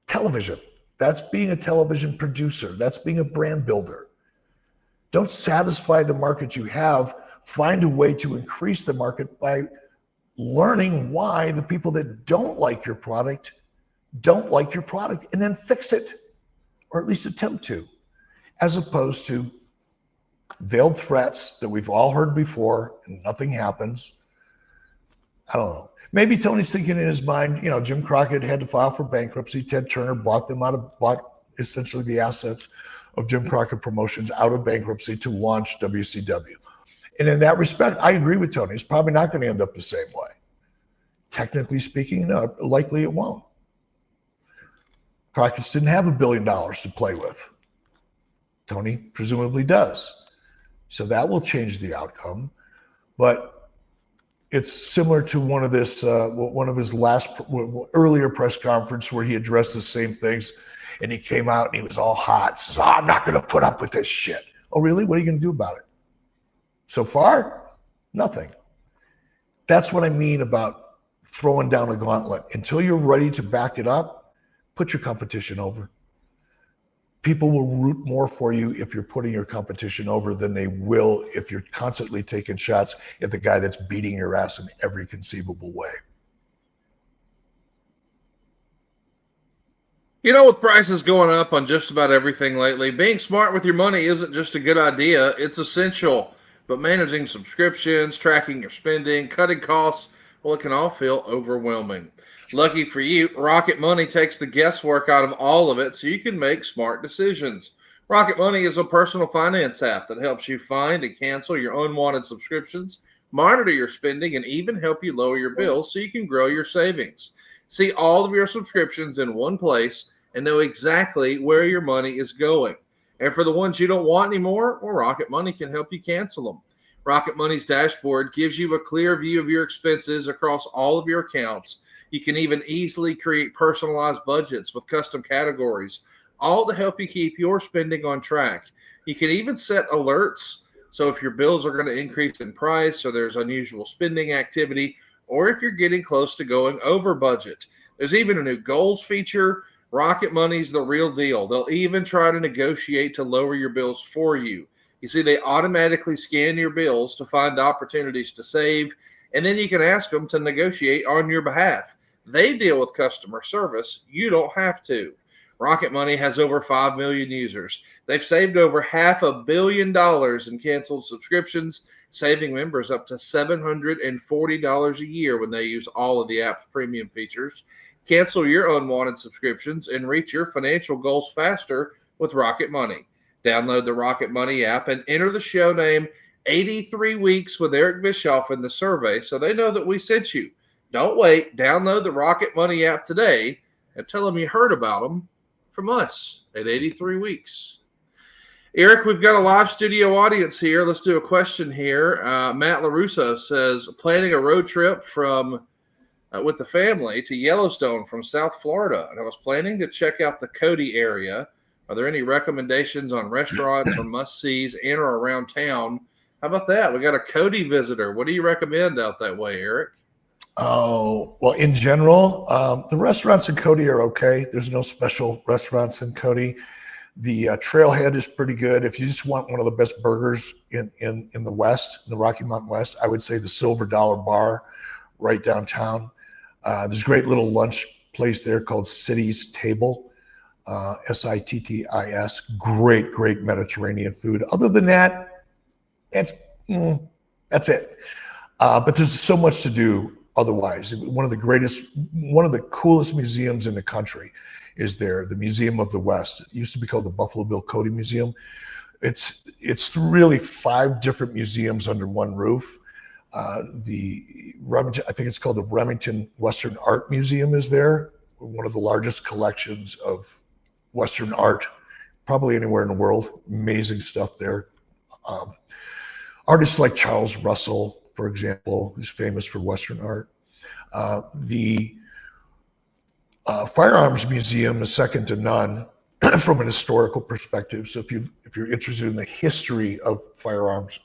television. That's being a television producer. That's being a brand builder. Don't satisfy the market you have. Find a way to increase the market by learning why the people that don't like your product, and then fix it, or at least attempt to, as opposed to veiled threats that we've all heard before and nothing happens. I don't know. Maybe Tony's thinking in his mind, Jim Crockett had to file for bankruptcy. Ted Turner bought essentially the assets of Jim Crockett Promotions out of bankruptcy to launch WCW. And in that respect, I agree with Tony. It's probably not going to end up the same way. Technically speaking, no, likely it won't. Crockett's didn't have $1 billion to play with. Tony presumably does. So that will change the outcome. But it's similar to one of his earlier press conference where he addressed the same things, and he came out and he was all hot. Says, I'm not going to put up with this shit. Oh, really? What are you going to do about it? So far, nothing. That's what I mean about throwing down a gauntlet. Until you're ready to back it up, put your competition over. People will root more for you if you're putting your competition over than they will if you're constantly taking shots at the guy that's beating your ass in every conceivable way. With prices going up on just about everything lately, being smart with your money isn't just a good idea, it's essential. But managing subscriptions, tracking your spending, cutting costs, well, it can all feel overwhelming. Lucky for you, Rocket Money takes the guesswork out of all of it so you can make smart decisions. Rocket Money is a personal finance app that helps you find and cancel your unwanted subscriptions, monitor your spending, and even help you lower your bills so you can grow your savings. See all of your subscriptions in one place and know exactly where your money is going. And for the ones you don't want anymore, well, Rocket Money can help you cancel them. Rocket Money's dashboard gives you a clear view of your expenses across all of your accounts. You can even easily create personalized budgets with custom categories, all to help you keep your spending on track. You can even set alerts. So if your bills are going to increase in price or there's unusual spending activity, or if you're getting close to going over budget. There's even a new goals feature. Rocket Money's the real deal. They'll even try to negotiate to lower your bills for you. You see, they automatically scan your bills to find opportunities to save, and then you can ask them to negotiate on your behalf. They deal with customer service. You don't have to. Rocket Money has over 5 million users. They've saved over $500 million in canceled subscriptions, saving members up to $740 a year when they use all of the app's premium features. Cancel your unwanted subscriptions and reach your financial goals faster with Rocket Money. Download the Rocket Money app and enter the show name 83 Weeks with Eric Bischoff in the survey so they know that we sent you. Don't wait. Download the Rocket Money app today and tell them you heard about them from us at 83 Weeks. Eric, we've got a live studio audience here. Let's do a question here. Matt LaRusso says, planning a road trip from with the family to Yellowstone from South Florida. And I was planning to check out the Cody area. Are there any recommendations on restaurants or must-sees in or around town? How about that? We got a Cody visitor. What do you recommend out that way, Eric? Oh, well, in general, the restaurants in Cody are okay. There's no special restaurants in Cody. The Trailhead is pretty good. If you just want one of the best burgers in the West, in the Rocky Mountain West, I would say the Silver Dollar Bar right downtown. There's a great little lunch place there called City's Table, Sittis. Great Mediterranean food. Other than that, that's it. But there's so much to do otherwise. One of the coolest museums in the country is there, the Museum of the West. It used to be called the Buffalo Bill Cody Museum. It's really 5 different museums under one roof. I think it's called the Remington Western Art Museum is there, one of the largest collections of Western art, probably anywhere in the world. Amazing stuff there. Artists like Charles Russell, for example, who's famous for Western art. The Firearms Museum is second to none from an historical perspective. So if you're interested in the history of firearms,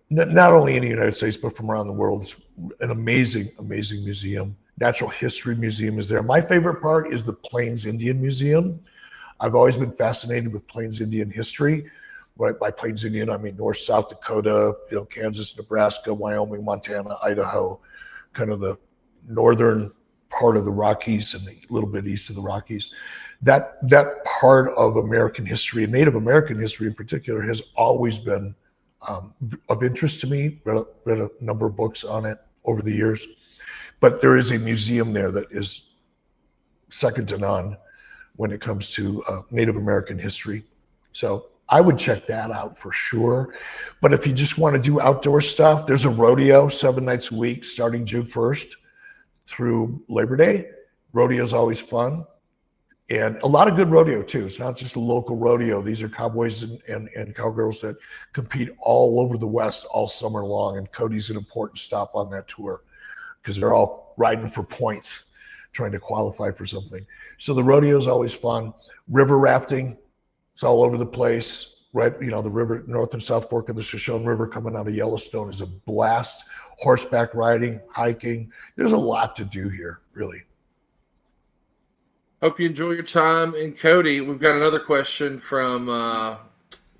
not only in the United States but from around the world, it's an amazing museum. Natural History Museum is there. My favorite part is the Plains Indian Museum. I've always been fascinated with Plains Indian history. By Plains Indian, I mean North, South Dakota, Kansas, Nebraska, Wyoming, Montana, Idaho, kind of the northern part of the Rockies and a little bit east of the Rockies. That part of American history, and Native American history in particular, has always been of interest to me. Read a number of books on it over the years. But there is a museum there that is second to none when it comes to Native American history. So I would check that out for sure. But if you just want to do outdoor stuff, there's a rodeo 7 nights a week starting June 1st through Labor Day. Rodeo is always fun. And a lot of good rodeo too. It's not just a local rodeo. These are cowboys and cowgirls that compete all over the West all summer long. And Cody's an important stop on that tour because they're all riding for points, trying to qualify for something. So the rodeo is always fun. River rafting, it's all over the place, right? The river, North and South Fork of the Shoshone River coming out of Yellowstone is a blast. Horseback riding, hiking. There's a lot to do here, really. Hope you enjoy your time in Cody. We've got another question from, I'm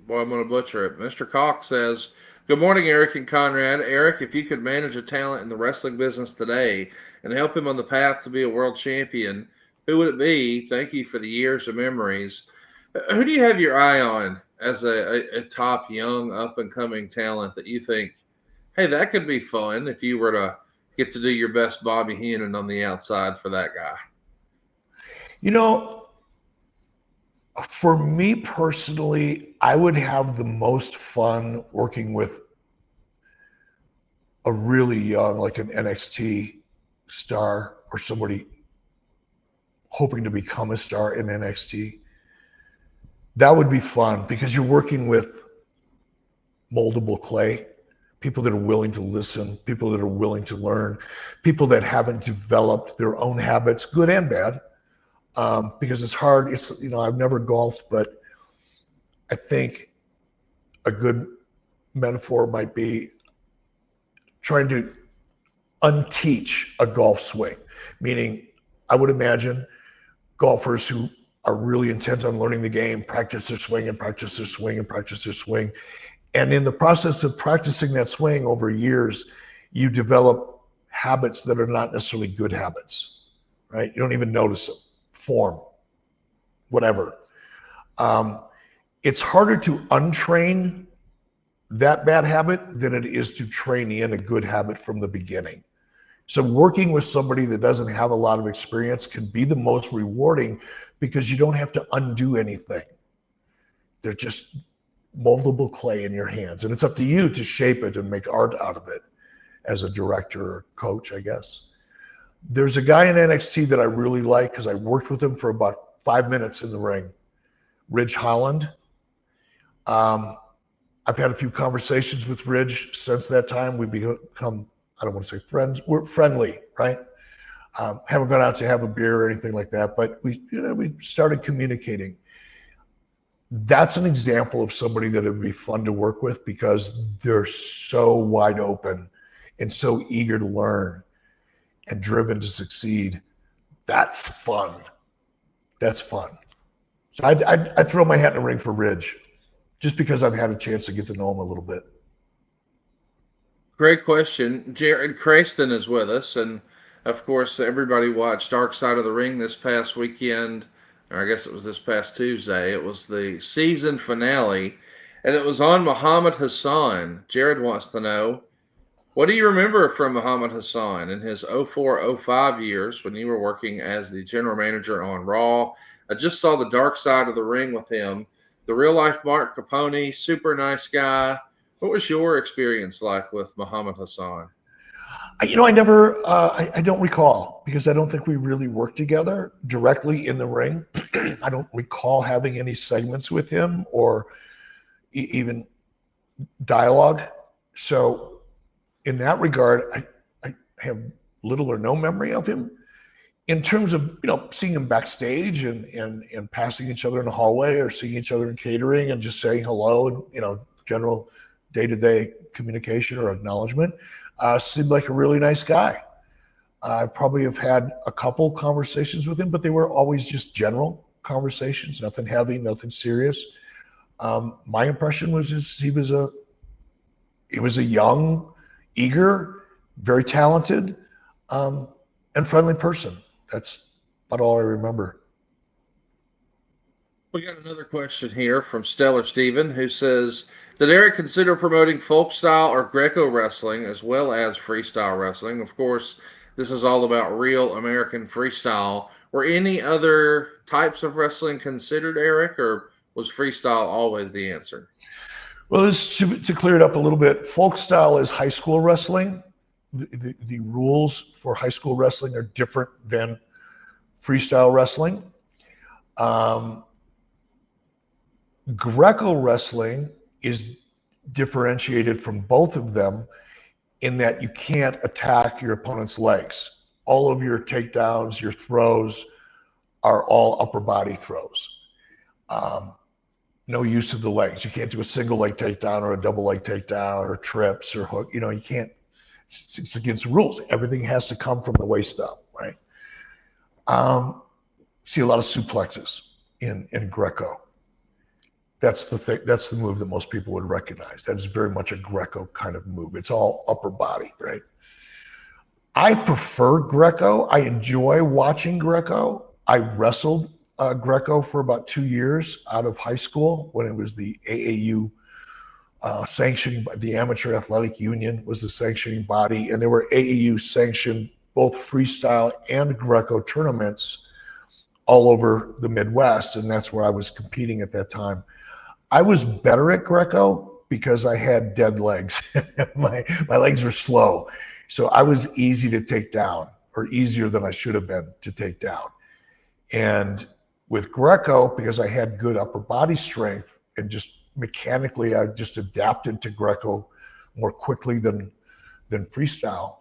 going to butcher it. Mr. Cox says, good morning, Eric and Conrad. Eric, if you could manage a talent in the wrestling business today and help him on the path to be a world champion, who would it be? Thank you for the years of memories. Who do you have your eye on as a top young up-and-coming talent that you think, hey, that could be fun if you were to get to do your best Bobby Heenan on the outside for that guy? For me personally, I would have the most fun working with a really young, like an NXT star or somebody hoping to become a star in NXT. That would be fun because you're working with moldable clay, people that are willing to listen, people that are willing to learn, people that haven't developed their own habits, good and bad. Because it's hard. I've never golfed, but I think a good metaphor might be trying to unteach a golf swing. Meaning, I would imagine golfers who are really intent on learning the game, practice their swing and practice their swing and practice their swing. And in the process of practicing that swing over years, you develop habits that are not necessarily good habits, right? You don't even notice them. Form, whatever. It's harder to untrain that bad habit than it is to train in a good habit from the beginning. So working with somebody that doesn't have a lot of experience can be the most rewarding because you don't have to undo anything. They're just moldable clay in your hands, and it's up to you to shape it and make art out of it as a director or coach, I guess. There's a guy in NXT that I really like because I worked with him for about 5 minutes in the ring, Ridge Holland. I've had a few conversations with Ridge since that time. We've become, I don't want to say friends, we're friendly, right? Haven't gone out to have a beer or anything like that, but we started communicating. That's an example of somebody that would be fun to work with because they're so wide open and so eager to learn and driven to succeed. That's fun. That's fun. So I'd throw my hat in the ring for Ridge just because I've had a chance to get to know him a little bit. Great question. Jared Crayston is with us, and of course, everybody watched Dark Side of the Ring this past weekend, or I guess it was this past Tuesday. It was the season finale, and it was on Muhammad Hassan. Jared wants to know, what do you remember from Muhammad Hassan in his 04-05 years when you were working as the general manager on Raw? I just saw the Dark Side of the Ring with him. The real-life Mark Capone, super nice guy. What was your experience like with Muhammad Hassan? I never, I don't recall because I don't think we really worked together directly in the ring. I don't recall having any segments with him or even dialogue. So in that regard, I have little or no memory of him. In terms of, seeing him backstage and passing each other in the hallway or seeing each other in catering and just saying hello and, general day-to-day communication or acknowledgement, seemed like a really nice guy. I probably have had a couple conversations with him, but they were always just general conversations, nothing heavy, nothing serious. My impression was just he was a young, eager, very talented, and friendly person. That's about all I remember. We got another question here from Stellar Steven who says, did Eric consider promoting folk style or Greco wrestling as well as freestyle wrestling? Of course, this is all about real American freestyle. Were any other types of wrestling considered, Eric, or was freestyle always the answer? Well, to clear it up a little bit, folk style is high school wrestling. The rules for high school wrestling are different than freestyle wrestling. Greco wrestling is differentiated from both of them in that you can't attack your opponent's legs. All of your takedowns, your throws are all upper body throws. No use of the legs. You can't do a single leg takedown or a double leg takedown or trips or hook. You can't. It's against the rules. Everything has to come from the waist up, right? See a lot of suplexes in Greco. That's the thing. That's the move that most people would recognize. That is very much a Greco kind of move. It's all upper body, right? I prefer Greco. I enjoy watching Greco. I wrestled Greco for about 2 years out of high school when it was the AAU sanctioning. The Amateur Athletic Union was the sanctioning body, and there were AAU sanctioned both freestyle and Greco tournaments all over the Midwest, and that's where I was competing at that time. I was better at Greco because I had dead legs. my legs were slow. So I was easy to take down, or easier than I should have been to take down. And with Greco, because I had good upper body strength and just mechanically, I just adapted to Greco more quickly than freestyle.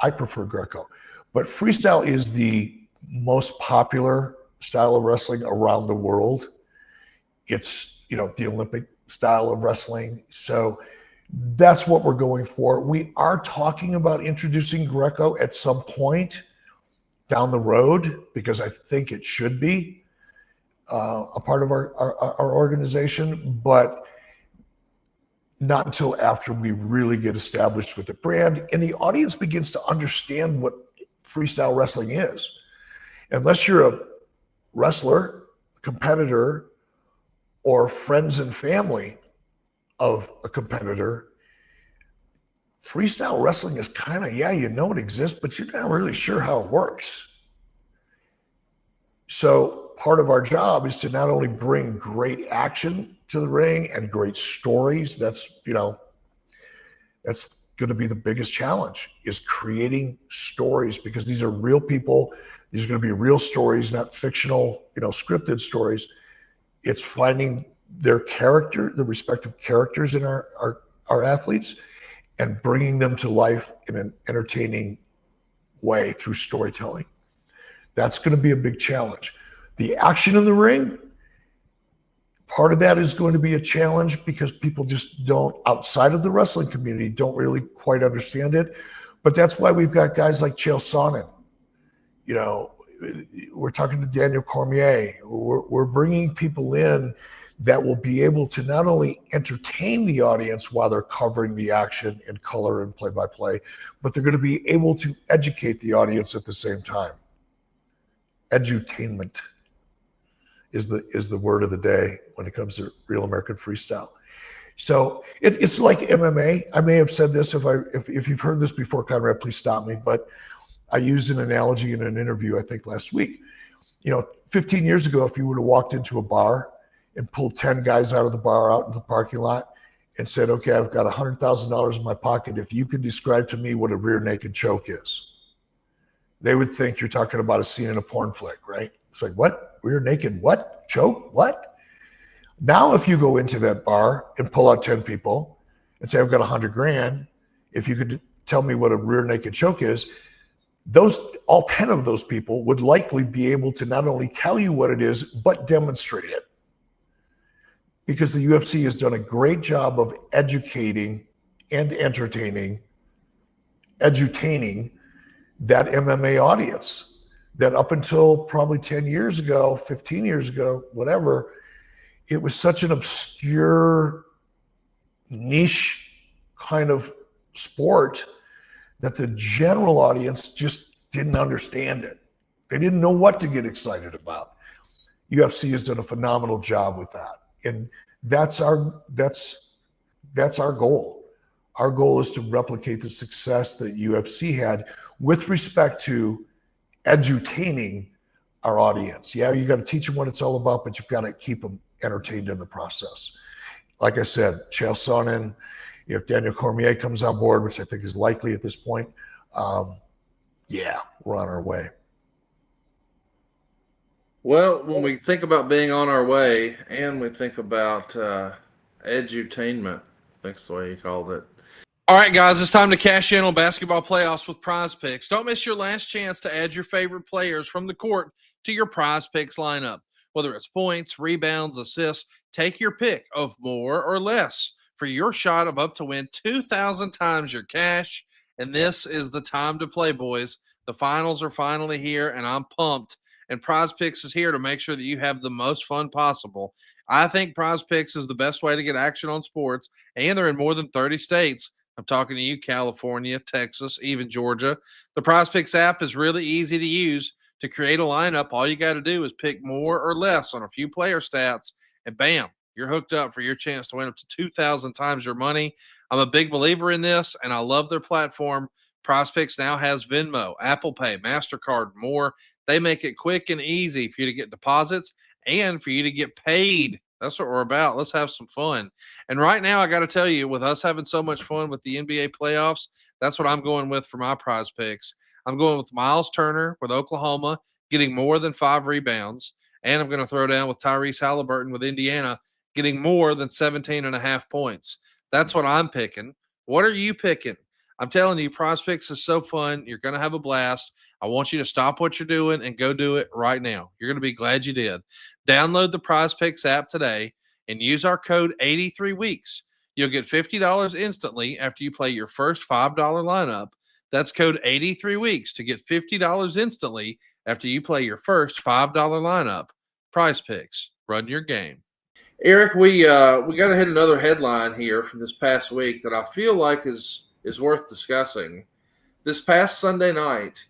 I prefer Greco. But freestyle is the most popular style of wrestling around the world. It's the Olympic style of wrestling. So that's what we're going for. We are talking about introducing Greco at some point down the road because I think it should be a part of our organization, but not until after we really get established with the brand and the audience begins to understand what freestyle wrestling is. Unless you're a wrestler, competitor, or friends and family of a competitor, freestyle wrestling is kind of, it exists, but you're not really sure how it works. So part of our job is to not only bring great action to the ring and great stories. That's going to be the biggest challenge, is creating stories, because these are real people. These are going to be real stories, not fictional, scripted stories. It's finding their character, the respective characters in our athletes, and bringing them to life in an entertaining way through storytelling. That's going to be a big challenge. The action in the ring, part of that is going to be a challenge because people just don't, outside of the wrestling community, don't really quite understand it. But that's why we've got guys like Chael Sonnen. We're talking to Daniel Cormier. We're bringing people in that will be able to not only entertain the audience while they're covering the action in color and play-by-play, but they're going to be able to educate the audience at the same time. Edutainment is the word of the day when it comes to Real American Freestyle. So it's like MMA. I may have said this, if you've heard this before, Conrad, please stop me, but I used an analogy in an interview, I think last week. 15 years ago, if you would have walked into a bar and pulled 10 guys out of the bar out into the parking lot and said, okay, I've got $100,000 in my pocket. If you can describe to me what a rear naked choke is, they would think you're talking about a scene in a porn flick, right? It's like, what? Rear naked what? Choke? What? Now, if you go into that bar and pull out 10 people and say, I've got $100,000, if you could tell me what a rear naked choke is, all 10 of those people would likely be able to not only tell you what it is, but demonstrate it. Because the UFC has done a great job of educating and edutaining that MMA audience that up until probably 10 years ago, 15 years ago, whatever, it was such an obscure niche kind of sport that the general audience just didn't understand it. They didn't know what to get excited about. UFC has done a phenomenal job with that. And that's our goal. Our goal is to replicate the success that UFC had with respect to edutaining our audience. Yeah, you got to teach them what it's all about, but you've got to keep them entertained in the process. Like I said, Chael Sonnen, if Daniel Cormier comes on board, which I think is likely at this point, yeah, we're on our way. Well, when we think about being on our way and we think about edutainment, I think that's the way you called it. All right, guys, it's time to cash in on basketball playoffs with PrizePicks. Don't miss your last chance to add your favorite players from the court to your PrizePicks lineup. Whether it's points, rebounds, assists, take your pick of more or less for your shot of up to win 2,000 times your cash. And this is the time to play, boys. The finals are finally here, and I'm pumped. And PrizePicks is here to make sure that you have the most fun possible. I think PrizePicks is the best way to get action on sports, and they're in more than 30 states. I'm talking to you, California, Texas, even Georgia. The PrizePicks app is really easy to use. To create a lineup, all you got to do is pick more or less on a few player stats, and bam, you're hooked up for your chance to win up to 2,000 times your money. I'm a big believer in this, and I love their platform. PrizePicks now has Venmo, Apple Pay, MasterCard, more. They make it quick and easy for you to get deposits and for you to get paid. That's what we're about. Let's have some fun. And right now, I got to tell you, with us having so much fun with the NBA playoffs, that's what I'm going with for my PrizePicks. I'm going with Miles Turner with Oklahoma, getting more than 5 rebounds. And I'm going to throw down with Tyrese Halliburton with Indiana, getting more than 17.5 points. That's what I'm picking. What are you picking? I'm telling you, PrizePicks is so fun. You're going to have a blast. I want you to stop what you're doing and go do it right now. You're going to be glad you did. Download the PrizePicks app today and use our code 83weeks. You'll get $50 instantly after you play your first $5 lineup. That's code 83weeks to get $50 instantly after you play your first $5 lineup. PrizePicks, run your game. Eric, we got to hit another headline here from this past week that I feel like is worth discussing. This past Sunday night,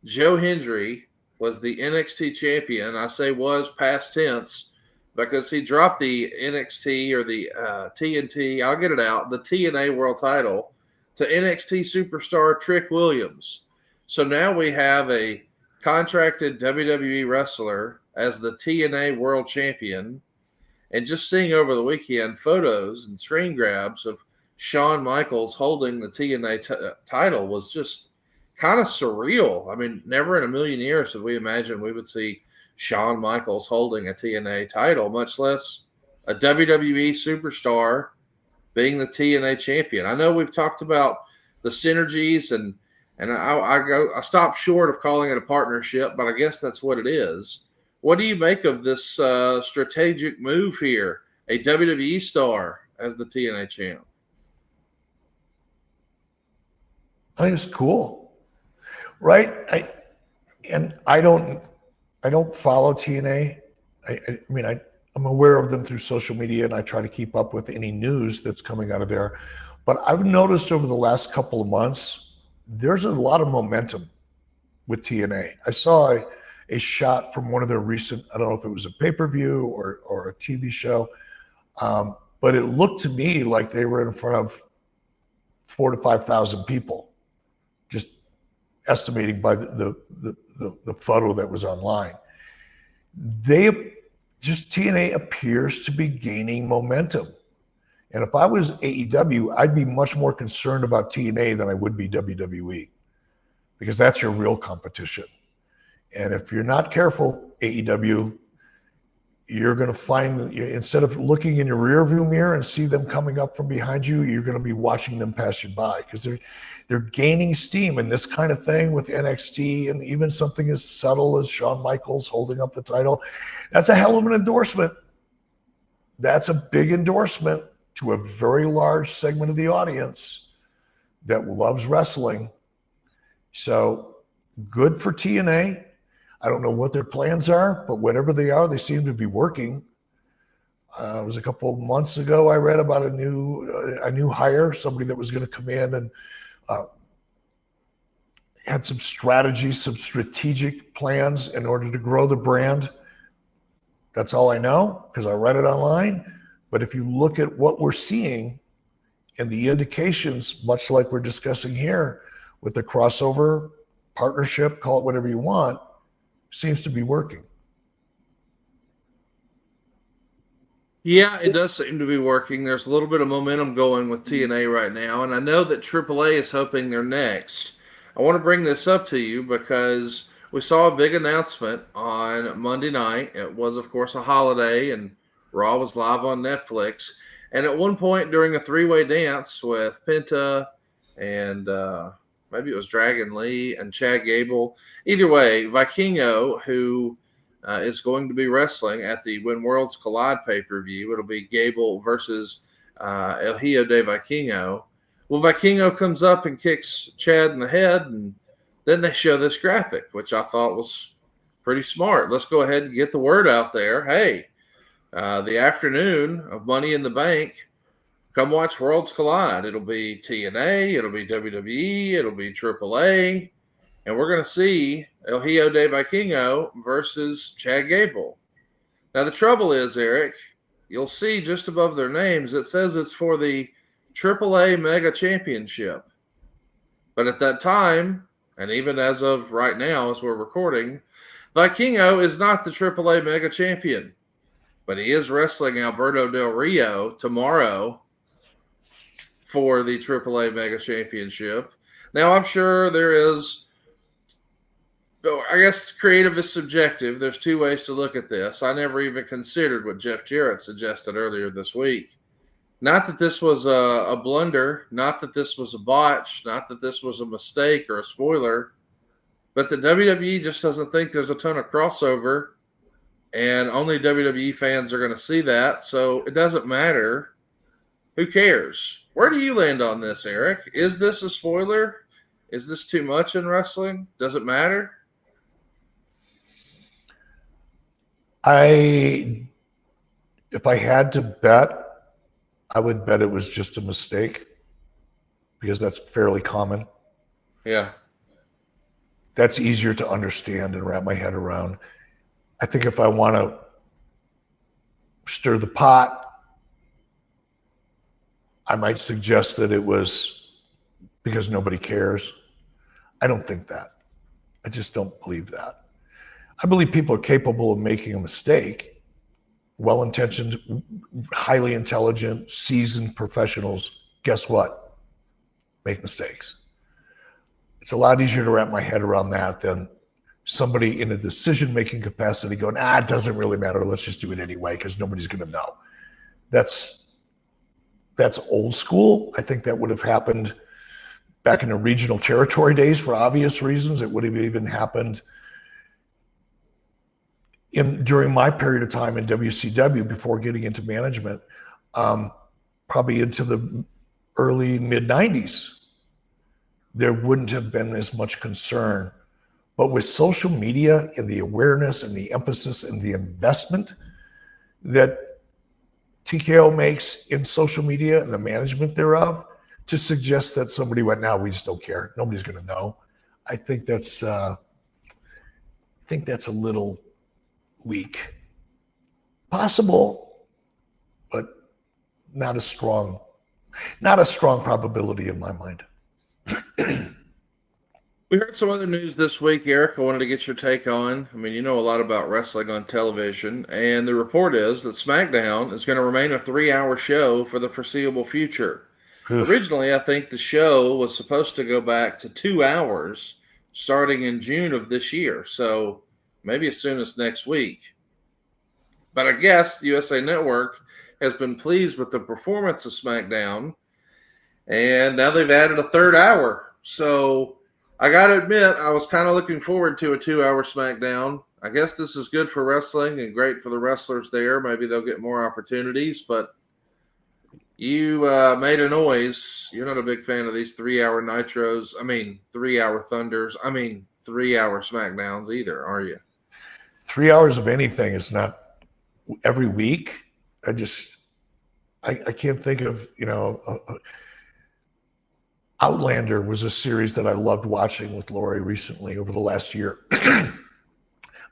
Joe Hendry was the NXT champion. I say was past tense because he dropped the NXT or the TNT, I'll get it out, the TNA world title to NXT superstar Trick Williams. So now we have a contracted WWE wrestler as the TNA world champion. And just seeing over the weekend photos and screen grabs of Shawn Michaels holding the TNA title was just kind of surreal. I mean, never in a million years did we imagine we would see Shawn Michaels holding a TNA title, much less a WWE superstar being the TNA champion. I know we've talked about the synergies and I stopped short of calling it a partnership, but I guess that's what it is. What do you make of this strategic move here? A WWE star as the TNA champ. I think it's cool, right? I don't follow TNA. I mean, I'm aware of them through social media, and I try to keep up with any news that's coming out of there. But I've noticed over the last couple of months, there's a lot of momentum with TNA. I saw a shot from one of their recent, I don't know if it was a pay-per-view or a TV show, but it looked to me like they were in front of 4,000 to 5,000 people, just estimating by the photo that was online. TNA appears to be gaining momentum. And if I was AEW, I'd be much more concerned about TNA than I would be WWE, because that's your real competition. And if you're not careful, AEW, you're going to find that instead of looking in your rearview mirror and see them coming up from behind you, you're going to be watching them pass you by, because they're gaining steam. And this kind of thing with NXT, and even something as subtle as Shawn Michaels holding up the title, that's a hell of an endorsement. That's a big endorsement to a very large segment of the audience that loves wrestling. So good for TNA. I don't know what their plans are, but whatever they are, they seem to be working. It was a couple of months ago I read about a new hire, somebody that was going to come in and had some strategies, some strategic plans in order to grow the brand. That's all I know because I read it online. But if you look at what we're seeing and the indications, much like we're discussing here with the crossover partnership, call it whatever you want, seems to be working. Yeah, it does seem to be working. There's a little bit of momentum going with TNA right now, and I know that AAA is hoping they're next. I want to bring this up to you because we saw a big announcement on Monday night. It was, of course, a holiday, and Raw was live on Netflix. And at one point during a three-way dance with Penta and maybe it was Dragon Lee and Chad Gable. Either way, Vikingo, who is going to be wrestling at the When Worlds Collide pay-per-view. It'll be Gable versus El Hijo de Vikingo. Well, Vikingo comes up and kicks Chad in the head, and then they show this graphic, which I thought was pretty smart. Let's go ahead and get the word out there. Hey, the afternoon of Money in the Bank, come watch Worlds Collide. It'll be TNA, it'll be WWE, it'll be AAA, and we're going to see El Hijo de Vikingo versus Chad Gable. Now, the trouble is, Eric, you'll see just above their names, it says it's for the AAA Mega Championship. But at that time, and even as of right now, as we're recording, Vikingo is not the AAA Mega Champion. But he is wrestling Alberto Del Rio tomorrow for the AAA Mega Championship. Now, I'm sure there is, I guess creative is subjective. There's two ways to look at this. I never even considered what Jeff Jarrett suggested earlier this week. Not that this was a blunder, not that this was a botch, not that this was a mistake or a spoiler, but the WWE just doesn't think there's a ton of crossover, and only WWE fans are going to see that, so it doesn't matter. Who cares? Where do you land on this, Eric? Is this a spoiler? Is this too much in wrestling? Does it matter? If I had to bet, I would bet it was just a mistake, because that's fairly common. Yeah. That's easier to understand and wrap my head around. I think if I want to stir the pot, I might suggest that it was because nobody cares. I don't think that. I just don't believe that. I believe people are capable of making a mistake. Well-intentioned, highly intelligent, seasoned professionals guess what? Make mistakes. It's a lot easier to wrap my head around that than somebody in a decision-making capacity going, it doesn't really matter. Let's just do it anyway because nobody's going to know. That's old school. I think that would have happened back in the regional territory days for obvious reasons. It would have even happened during my period of time in WCW before getting into management, probably into the early mid-90s. There wouldn't have been as much concern. But with social media and the awareness and the emphasis and the investment that TKO makes in social media and the management thereof, to suggest that somebody went, we just don't care, nobody's going to know, I think that's a little weak. Possible, but not a strong probability in my mind. We heard some other news this week, Eric, I wanted to get your take on. I mean, you know a lot about wrestling on television, and the report is that Smackdown is going to remain a 3-hour show for the foreseeable future. Originally, I think the show was supposed to go back to 2 hours starting in June of this year, so maybe as soon as next week. But I guess the USA Network has been pleased with the performance of Smackdown, and now they've added a 3rd hour. So I got to admit, I was kind of looking forward to a 2-hour Smackdown. I guess this is good for wrestling and great for the wrestlers there. Maybe they'll get more opportunities, but you made a noise. You're not a big fan of these 3-hour Nitros. 3-hour Thunders. 3-hour Smackdowns either, are you? 3 hours of anything is not every week. I can't think of, Outlander was a series that I loved watching with Lori recently over the last year.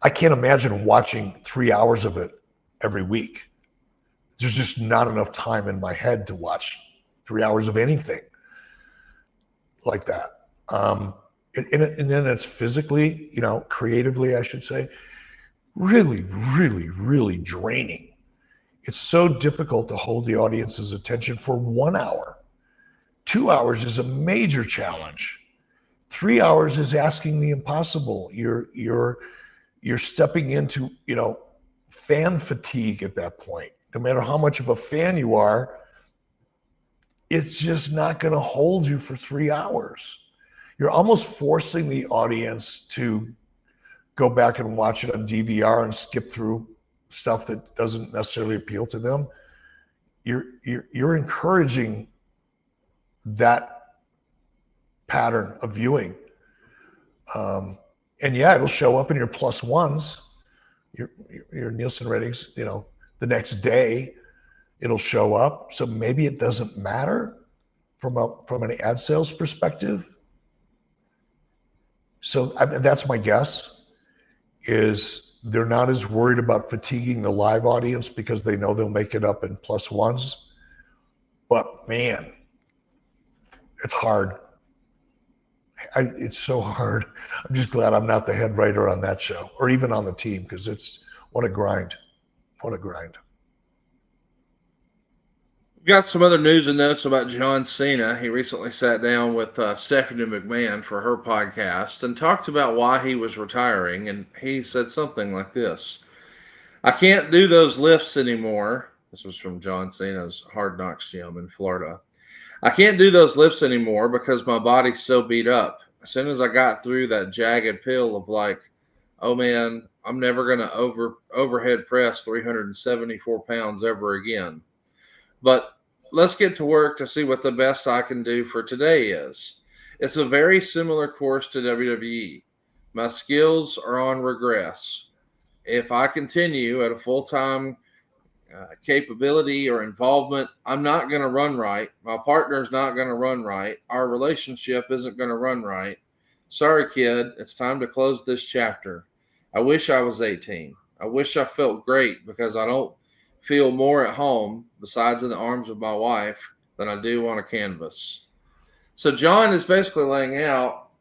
I can't imagine watching 3 hours of it every week. There's just not enough time in my head to watch 3 hours of anything like that. And then it's physically, creatively, I should say, really, really, really draining. It's so difficult to hold the audience's attention for 1 hour. 2 hours is a major challenge. 3 hours is asking the impossible. You're stepping into, fan fatigue at that point. No matter how much of a fan you are, it's just not going to hold you for 3 hours. You're almost forcing the audience to go back and watch it on DVR and skip through stuff that doesn't necessarily appeal to them. You're encouraging that pattern of viewing. And it'll show up in your plus ones, your Nielsen ratings, the next day it'll show up. So maybe it doesn't matter from an ad sales perspective. So that's my guess, is they're not as worried about fatiguing the live audience because they know they'll make it up in plus ones. But man, it's hard. It's so hard. I'm just glad I'm not the head writer on that show or even on the team, because what a grind. What a grind. We've got some other news and notes about John Cena. He recently sat down with Stephanie McMahon for her podcast and talked about why he was retiring. And he said something like this: "I can't do those lifts anymore." This was from John Cena's Hard Knocks gym in Florida. "I can't do those lifts anymore because my body's so beat up. As soon as I got through that jagged pill of like, oh man, I'm never going to overhead press 374 pounds ever again. But let's get to work to see what the best I can do for today is. It's a very similar course to WWE. My skills are on regress. If I continue at a full-time capability or involvement, I'm not going to run right. My partner's not going to run right. Our relationship isn't going to run right. Sorry, kid, it's time to close this chapter. I wish I was 18. I wish I felt great because I don't feel more at home, besides in the arms of my wife, than I do on a canvas." So John is basically laying out,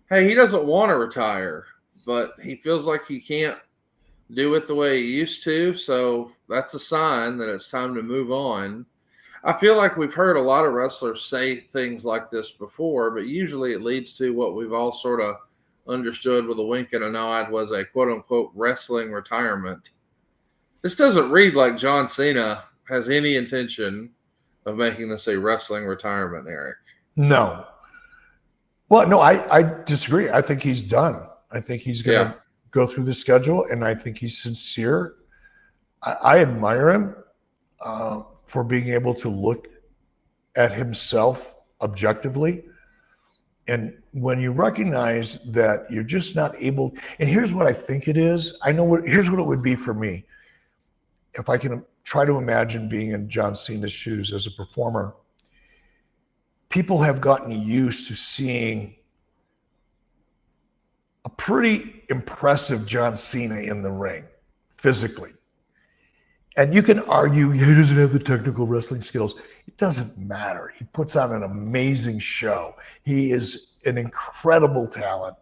hey, he doesn't want to retire, but he feels like he can't do it the way he used to. So that's a sign that it's time to move on. I feel like we've heard a lot of wrestlers say things like this before, but usually it leads to what we've all sort of understood with a wink and a nod was a quote unquote wrestling retirement. This doesn't read like John Cena has any intention of making this a wrestling retirement, Eric. No. Well, no, I disagree. I think he's done. I think he's going to go through the schedule, and I think he's sincere. I admire him for being able to look at himself objectively. And when you recognize that you're just not able, and here's what I think it is. Here's what it would be for me. If I can try to imagine being in John Cena's shoes as a performer, people have gotten used to seeing a pretty impressive John Cena in the ring, physically. And you can argue he doesn't have the technical wrestling skills. It doesn't matter. He puts on an amazing show. He is an incredible talent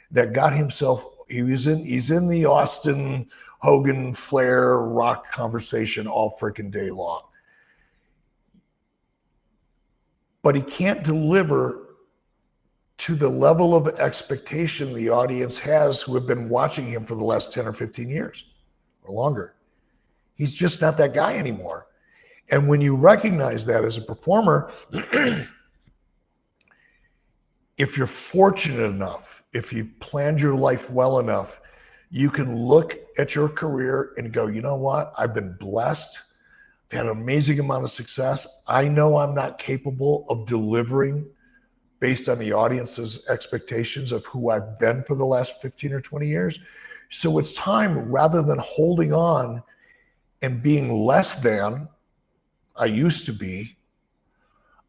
that got himself, he's in the Austin, Hogan, Flair, Rock conversation all freaking day long. But he can't deliver to the level of expectation the audience has who have been watching him for the last 10 or 15 years or longer. He's just not that guy anymore. And when you recognize that as a performer, if you're fortunate enough, if you planned your life well enough, you can look at your career and go, you know what? I've been blessed. I've had an amazing amount of success. I know I'm not capable of delivering based on the audience's expectations of who I've been for the last 15 or 20 years. So it's time, rather than holding on and being less than I used to be,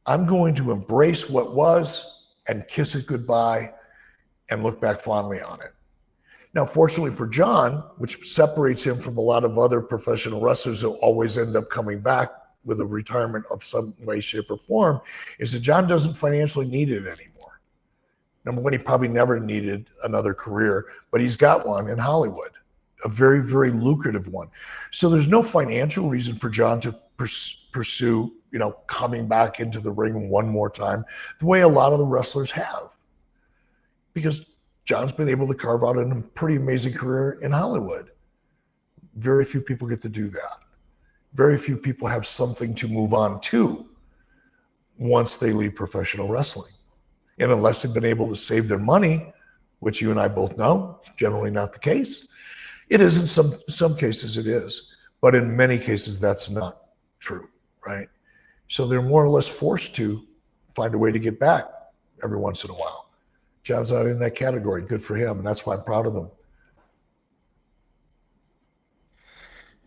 I'm going to embrace what was and kiss it goodbye and look back fondly on it. Now, fortunately for John, which separates him from a lot of other professional wrestlers who always end up coming back with a retirement of some way, shape, or form, is that John doesn't financially need it anymore. Number one, he probably never needed another career, but he's got one in Hollywood, a very, very lucrative one. So there's no financial reason for John to pursue, coming back into the ring one more time, the way a lot of the wrestlers have. Because John's been able to carve out a pretty amazing career in Hollywood. Very few people get to do that. Very few people have something to move on to once they leave professional wrestling. And unless they've been able to save their money, which you and I both know is generally not the case. It is in some cases it is, but in many cases that's not true, right? So they're more or less forced to find a way to get back every once in a while. John's not in that category. Good for him, and that's why I'm proud of him.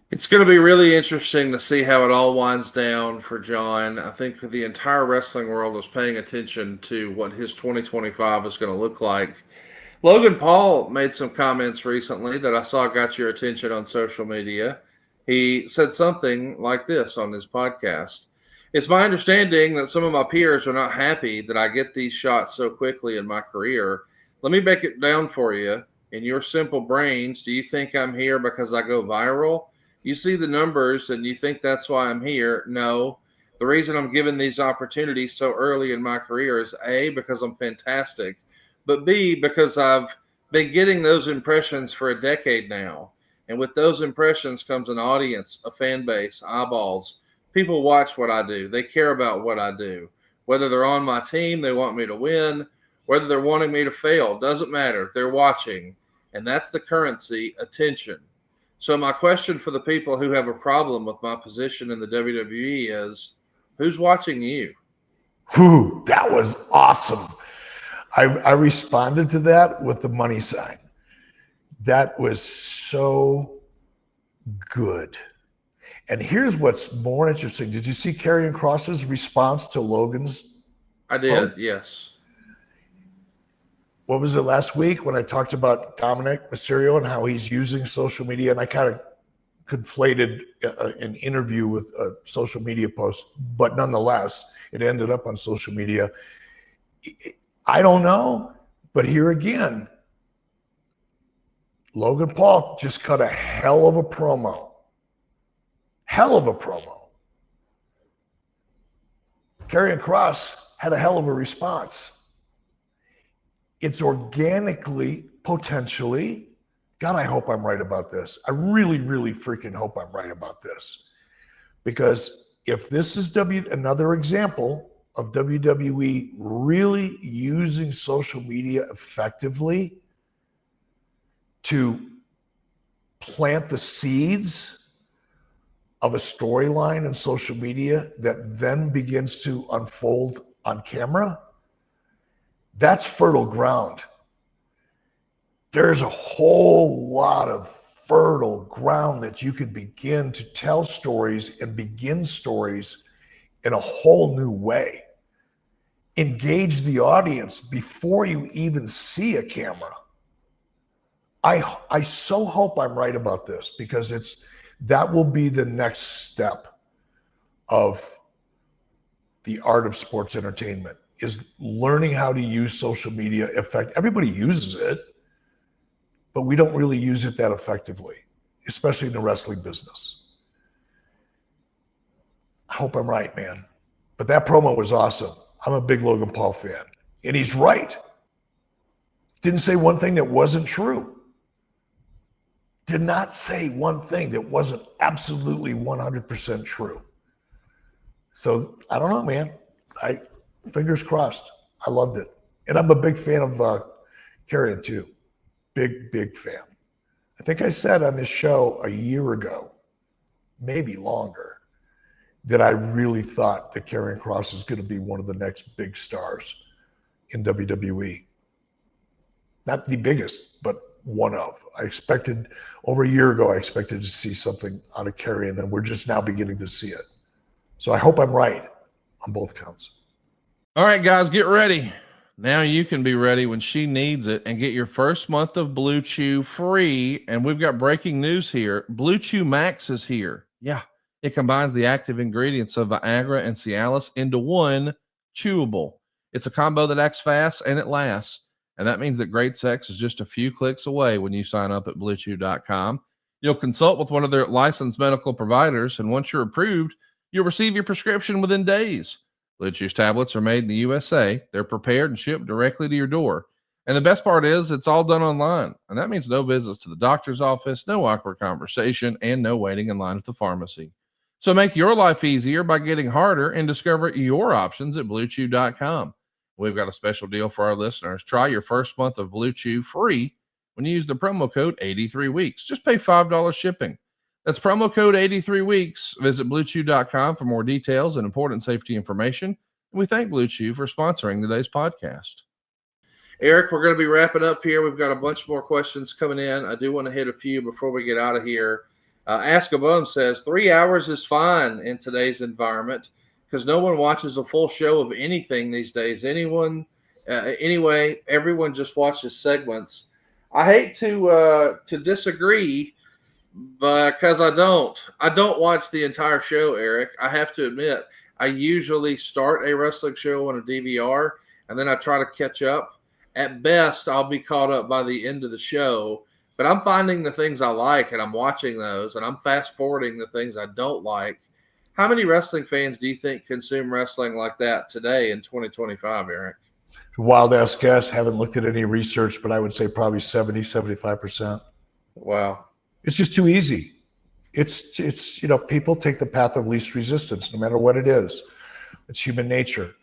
It's going to be really interesting to see how it all winds down for John. I think the entire wrestling world is paying attention to what his 2025 is going to look like. Logan Paul made some comments recently that I saw got your attention on social media. He said something like this on his podcast. It's my understanding that some of my peers are not happy that I get these shots so quickly in my career. Let me break it down for you. In your simple brains, do you think I'm here because I go viral? You see the numbers and you think that's why I'm here. No. The reason I'm given these opportunities so early in my career is A, because I'm fantastic, but B, because I've been getting those impressions for a decade now. And with those impressions comes an audience, a fan base, eyeballs. People watch what I do. They care about what I do. Whether they're on my team, they want me to win. Whether they're wanting me to fail, doesn't matter. They're watching. And that's the currency, attention. So my question for the people who have a problem with my position in the WWE is, who's watching you? Whew, that was awesome. I responded to that with the money sign. That was so good. And here's what's more interesting. Did you see Karrion Kross's response to Logan's? I did, yes. What was it last week when I talked about Dominic Mysterio and how he's using social media? And I kind of conflated an interview with a social media post, but nonetheless, it ended up on social media. I don't know, but here again, Logan Paul just cut a hell of a promo. Hell of a promo. Karrion Kross had a hell of a response. It's organically, potentially, God, I hope I'm right about this. I really, really freaking hope I'm right about this. Because if this is another example of WWE really using social media effectively to plant the seeds of a storyline in social media that then begins to unfold on camera, that's fertile ground. There's a whole lot of fertile ground that you could begin to tell stories and begin stories in a whole new way. Engage the audience before you even see a camera. I so hope I'm right about this, because that will be the next step of the art of sports entertainment, is learning how to use social media Everybody uses it, but we don't really use it that effectively, especially in the wrestling business. I hope I'm right, man. But that promo was awesome. I'm a big Logan Paul fan, and he's right. Didn't say one thing that wasn't true. Did not say one thing that wasn't absolutely 100% true. So I don't know, man. Fingers crossed. I loved it. And I'm a big fan of Karrion too. Big fan. I think I said on this show a year ago, maybe longer, that I really thought that Karrion Kross is going to be one of the next big stars in WWE. Not the biggest, but one of. Over a year ago, I expected to see something out of Karrion, and we're just now beginning to see it. So I hope I'm right on both counts. All right, guys, get ready. Now you can be ready when she needs it and get your first month of BlueChew free. And we've got breaking news here. BlueChew Max is here. Yeah, it combines the active ingredients of Viagra and Cialis into one chewable. It's a combo that acts fast and it lasts. And that means that great sex is just a few clicks away when you sign up at BlueChew.com. You'll consult with one of their licensed medical providers, and once you're approved, you'll receive your prescription within days. BlueChew's tablets are made in the USA. They're prepared and shipped directly to your door. And the best part is it's all done online. And that means no visits to the doctor's office, no awkward conversation, and no waiting in line at the pharmacy. So make your life easier by getting harder and discover your options at BlueChew.com. We've got a special deal for our listeners. Try your first month of BlueChew free when you use the promo code 83weeks. Just pay $5 shipping. That's promo code 83weeks. Visit BlueChew.com for more details and important safety information. And we thank BlueChew for sponsoring today's podcast. Eric, we're going to be wrapping up here. We've got a bunch more questions coming in. I do want to hit a few before we get out of here. Ask a Bum says 3 hours is fine in today's environment because no one watches a full show of anything these days. Anyway, everyone just watches segments. I hate to disagree, because I don't watch the entire show, Eric. I have to admit, I usually start a wrestling show on a DVR and then I try to catch up. At best, I'll be caught up by the end of the show, but I'm finding the things I like and I'm watching those, and I'm fast forwarding the things I don't like. How many wrestling fans do you think consume wrestling like that today in 2025, Eric? Wild ass guess. Haven't looked at any research, but I would say probably 75%. Wow. It's just too easy. It's people take the path of least resistance, no matter what it is. It's human nature.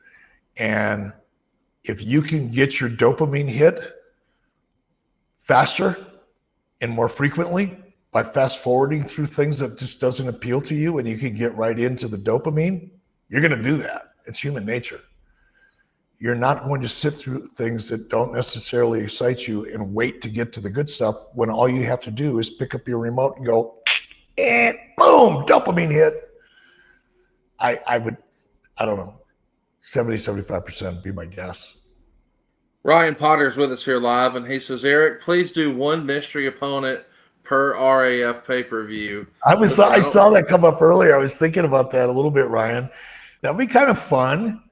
And if you can get your dopamine hit faster and more frequently by fast forwarding through things that just doesn't appeal to you, and you can get right into the dopamine, you're going to do that. It's human nature. You're not going to sit through things that don't necessarily excite you and wait to get to the good stuff when all you have to do is pick up your remote and go, and boom, dopamine hit. I don't know, 75% would be my guess. Ryan Potter's with us here live, and he says, Eric, please do one mystery opponent per RAF pay-per-view. I saw that come up earlier. I was thinking about that a little bit, Ryan. That would be kind of fun.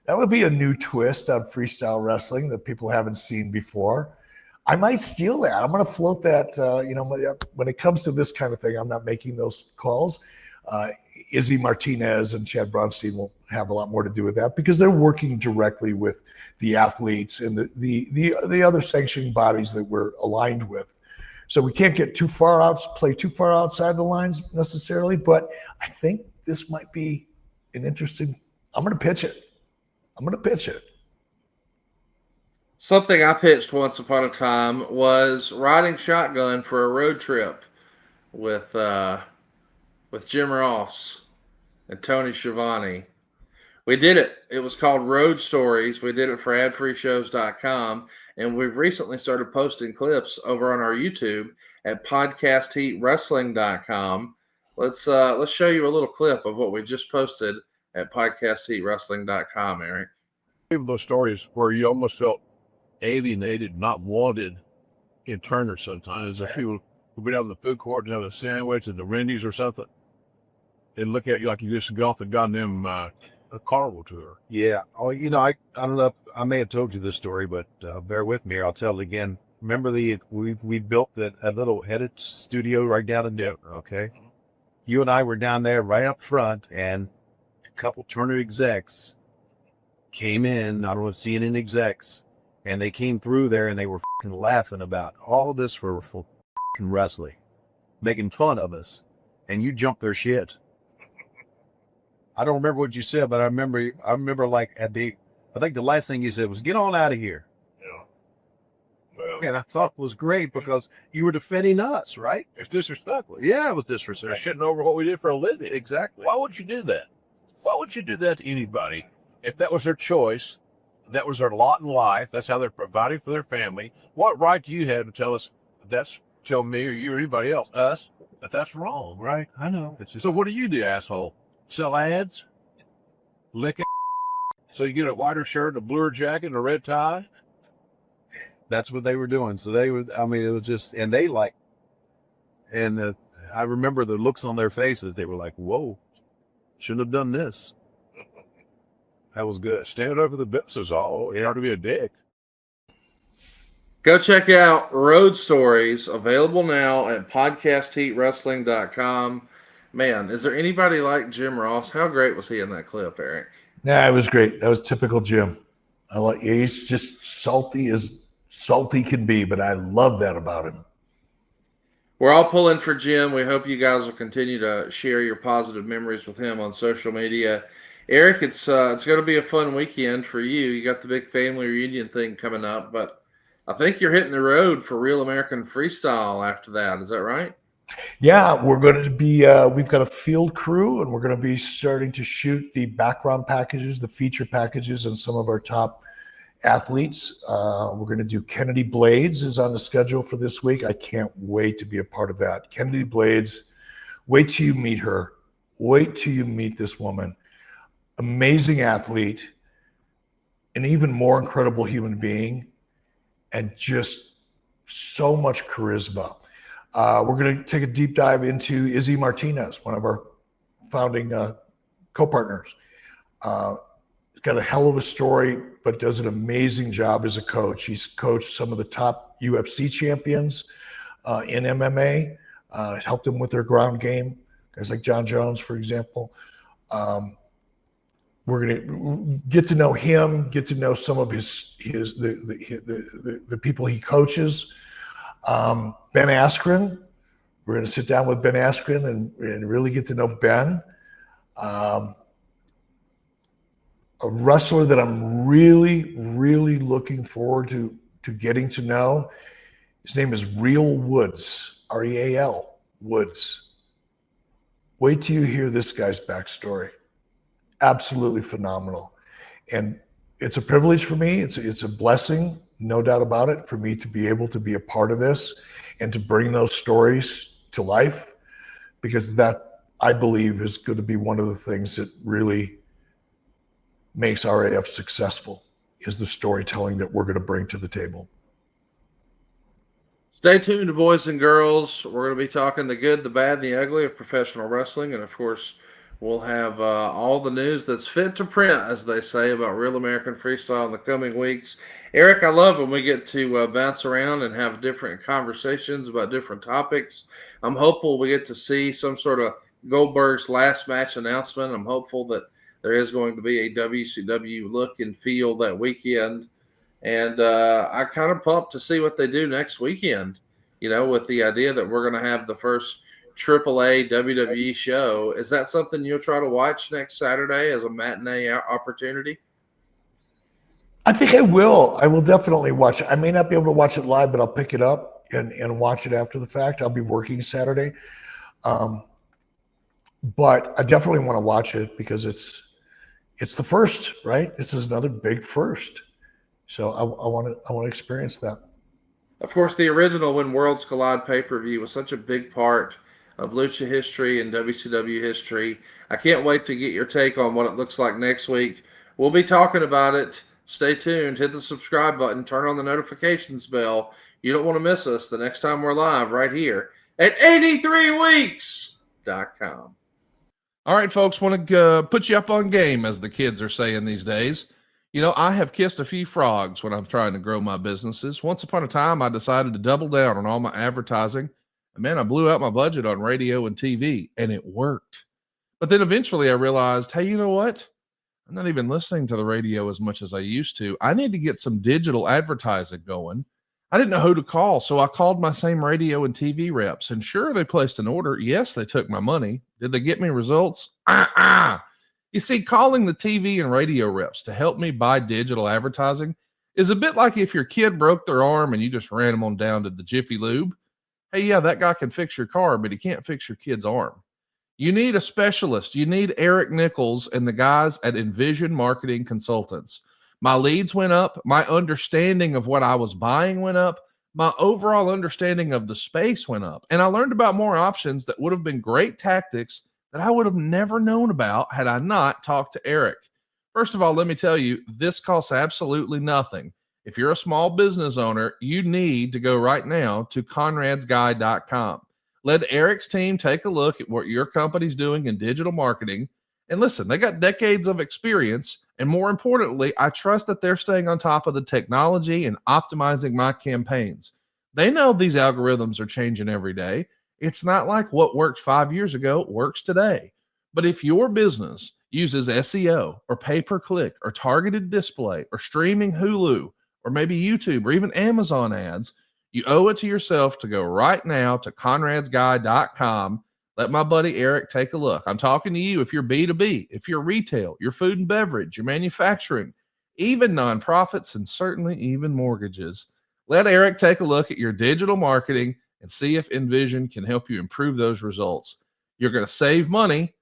That would be a new twist on freestyle wrestling that people haven't seen before. I might steal that. I'm going to float that. When it comes to this kind of thing, I'm not making those calls. Izzy Martinez and Chad Bronstein will have a lot more to do with that because they're working directly with the athletes and the other sanctioning bodies that we're aligned with. So we can't get too far out, play too far outside the lines necessarily, but I think this might be an interesting. I'm going to pitch it. Something I pitched once upon a time was riding shotgun for a road trip with Jim Ross and Tony Schiavone. We did it. It was called Road Stories. We did it for adfreeshows.com, and we've recently started posting clips over on our YouTube at podcastheatwrestling.com. Let's show you a little clip of what we just posted at podcastheatwrestling.com, Eric. Those stories where you almost felt alienated, not wanted in Turner sometimes. If people would be down in the food court and have a sandwich at the Wendy's or something, and look at you like you just got off the goddamn a carnival tour. Yeah. Oh, I don't know. I may have told you this story, but bear with me. I'll tell it again. Remember we built a little edit studio right down in Denver. Okay. You and I were down there right up front, and a couple Turner execs came in. I don't know if CNN execs, and they came through there and they were fucking laughing about all this for fucking wrestling, making fun of us, and you jumped their shit. I don't remember what you said, but I remember like I think the last thing you said was, "Get on out of here." Yeah. Well, and I thought it was great because you were defending us, right? it's disrespectful. Yeah, it was They're disrespectful. shitting over what we did for a living. Exactly. Why would you do that? Why would you do that to anybody? If that was their choice, that was their lot in life, that's how they're providing for their family, what right do you have to tell me or you or anybody else, us, that that's wrong? Right. I know. It's just, So what do you do, asshole? Sell ads? Lick it? So you get a whiter shirt, a bluer jacket, and a red tie? that's what they were doing. So it was just, and I remember the looks on their faces. They were like, "Whoa, shouldn't have done this." That was good. Stand over the bits is all. You have to be a dick. Go check out Road Stories, available now at podcastheatwrestling.com. Man, is there anybody like Jim Ross? How great was he in that clip, Eric? Yeah, it was great. That was typical Jim. He's just salty as salty can be, but I love that about him. We're all pulling for Jim. We hope you guys will continue to share your positive memories with him on social media. Eric, it's going to be a fun weekend for you. You got the big family reunion thing coming up, but I think you're hitting the road for Real American Freestyle after that. Is that right? Yeah, we're going to be, we've got a field crew, and we're going to be starting to shoot the background packages, the feature packages, and some of our top athletes. We're going to do Kennedy Blades is on the schedule for this week. I can't wait to be a part of that. Kennedy Blades, wait till you meet her. Wait till you meet this woman. Amazing athlete, an even more incredible human being, and just so much charisma. We're going to take a deep dive into Izzy Martinez, one of our founding co-partners. He's got a hell of a story, but does an amazing job as a coach. He's coached some of the top UFC champions in MMA, helped them with their ground game, guys like John Jones, for example. We're going to get to know him, get to know some of the people he coaches. Ben Askren, we're going to sit down with Ben Askren and really get to know Ben. A wrestler that I'm really, really looking forward to getting to know. His name is Real Woods, Real Woods. Wait till you hear this guy's backstory. Absolutely phenomenal. And it's a privilege for me. It's a blessing, no doubt about it, for me to be able to be a part of this and to bring those stories to life, because that, I believe, is going to be one of the things that really makes RAF successful, is the storytelling that we're going to bring to the table. Stay tuned, boys and girls. We're going to be talking the good, the bad, the ugly of professional wrestling. And, of course, we'll have all the news that's fit to print, as they say, about Real American Freestyle in the coming weeks. Eric, I love when we get to bounce around and have different conversations about different topics. I'm hopeful we get to see some sort of Goldberg's last match announcement. I'm hopeful that there is going to be a WCW look and feel that weekend. And I kind of pumped to see what they do next weekend, with the idea that we're going to have the first AAA WWE show. Is that something you'll try to watch next Saturday as a matinee opportunity? I think I will. I will definitely watch it. I may not be able to watch it live, but I'll pick it up and watch it after the fact. I'll be working Saturday. But I definitely want to watch it because it's the first, right? This is another big first. So I want to experience that. Of course, the original When Worlds Collide pay-per-view was such a big part of Lucha history and WCW history. I can't wait to get your take on what it looks like next week. We'll be talking about it. Stay tuned. Hit the subscribe button. Turn on the notifications bell. You don't want to miss us the next time we're live right here at 83weeks.com. All right, folks, want to put you up on game, as the kids are saying these days. I have kissed a few frogs when I'm trying to grow my businesses. Once upon a time, I decided to double down on all my advertising. And man, I blew out my budget on radio and TV, and it worked. But then eventually I realized, hey, you know what? I'm not even listening to the radio as much as I used to. I need to get some digital advertising going. I didn't know who to call, so I called my same radio and TV reps. And sure, they placed an order. Yes, they took my money. Did they get me results? You see, calling the TV and radio reps to help me buy digital advertising is a bit like if your kid broke their arm and you just ran them on down to the Jiffy Lube. Hey, yeah, that guy can fix your car, but he can't fix your kid's arm. You need a specialist. You need Eric Nichols and the guys at Envision Marketing Consultants. My leads went up. My understanding of what I was buying went up. My overall understanding of the space went up. And I learned about more options that would have been great tactics that I would have never known about had I not talked to Eric. First of all, let me tell you, this costs absolutely nothing. If you're a small business owner, you need to go right now to conradsguy.com. Let Eric's team take a look at what your company's doing in digital marketing. And listen, they got decades of experience. And more importantly, I trust that they're staying on top of the technology and optimizing my campaigns. They know these algorithms are changing every day. It's not like what worked 5 years ago works today. But if your business uses SEO or pay-per-click or targeted display or streaming Hulu or maybe YouTube or even Amazon ads, you owe it to yourself to go right now to conradsguy.com. Let my buddy Eric take a look. I'm talking to you if you're B2B, if you're retail, your food and beverage, your manufacturing, even nonprofits, and certainly even mortgages. Let Eric take a look at your digital marketing and see if Envision can help you improve those results. You're going to save money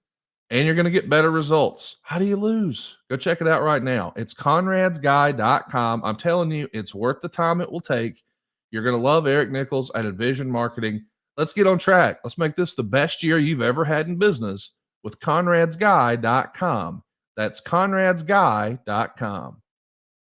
and you're going to get better results. How do you lose? Go check it out right now. It's conradsguy.com. I'm telling you, it's worth the time it will take. You're going to love Eric Nichols at Envision Marketing. Let's get on track. Let's make this the best year you've ever had in business with conradsguy.com. That's conradsguy.com.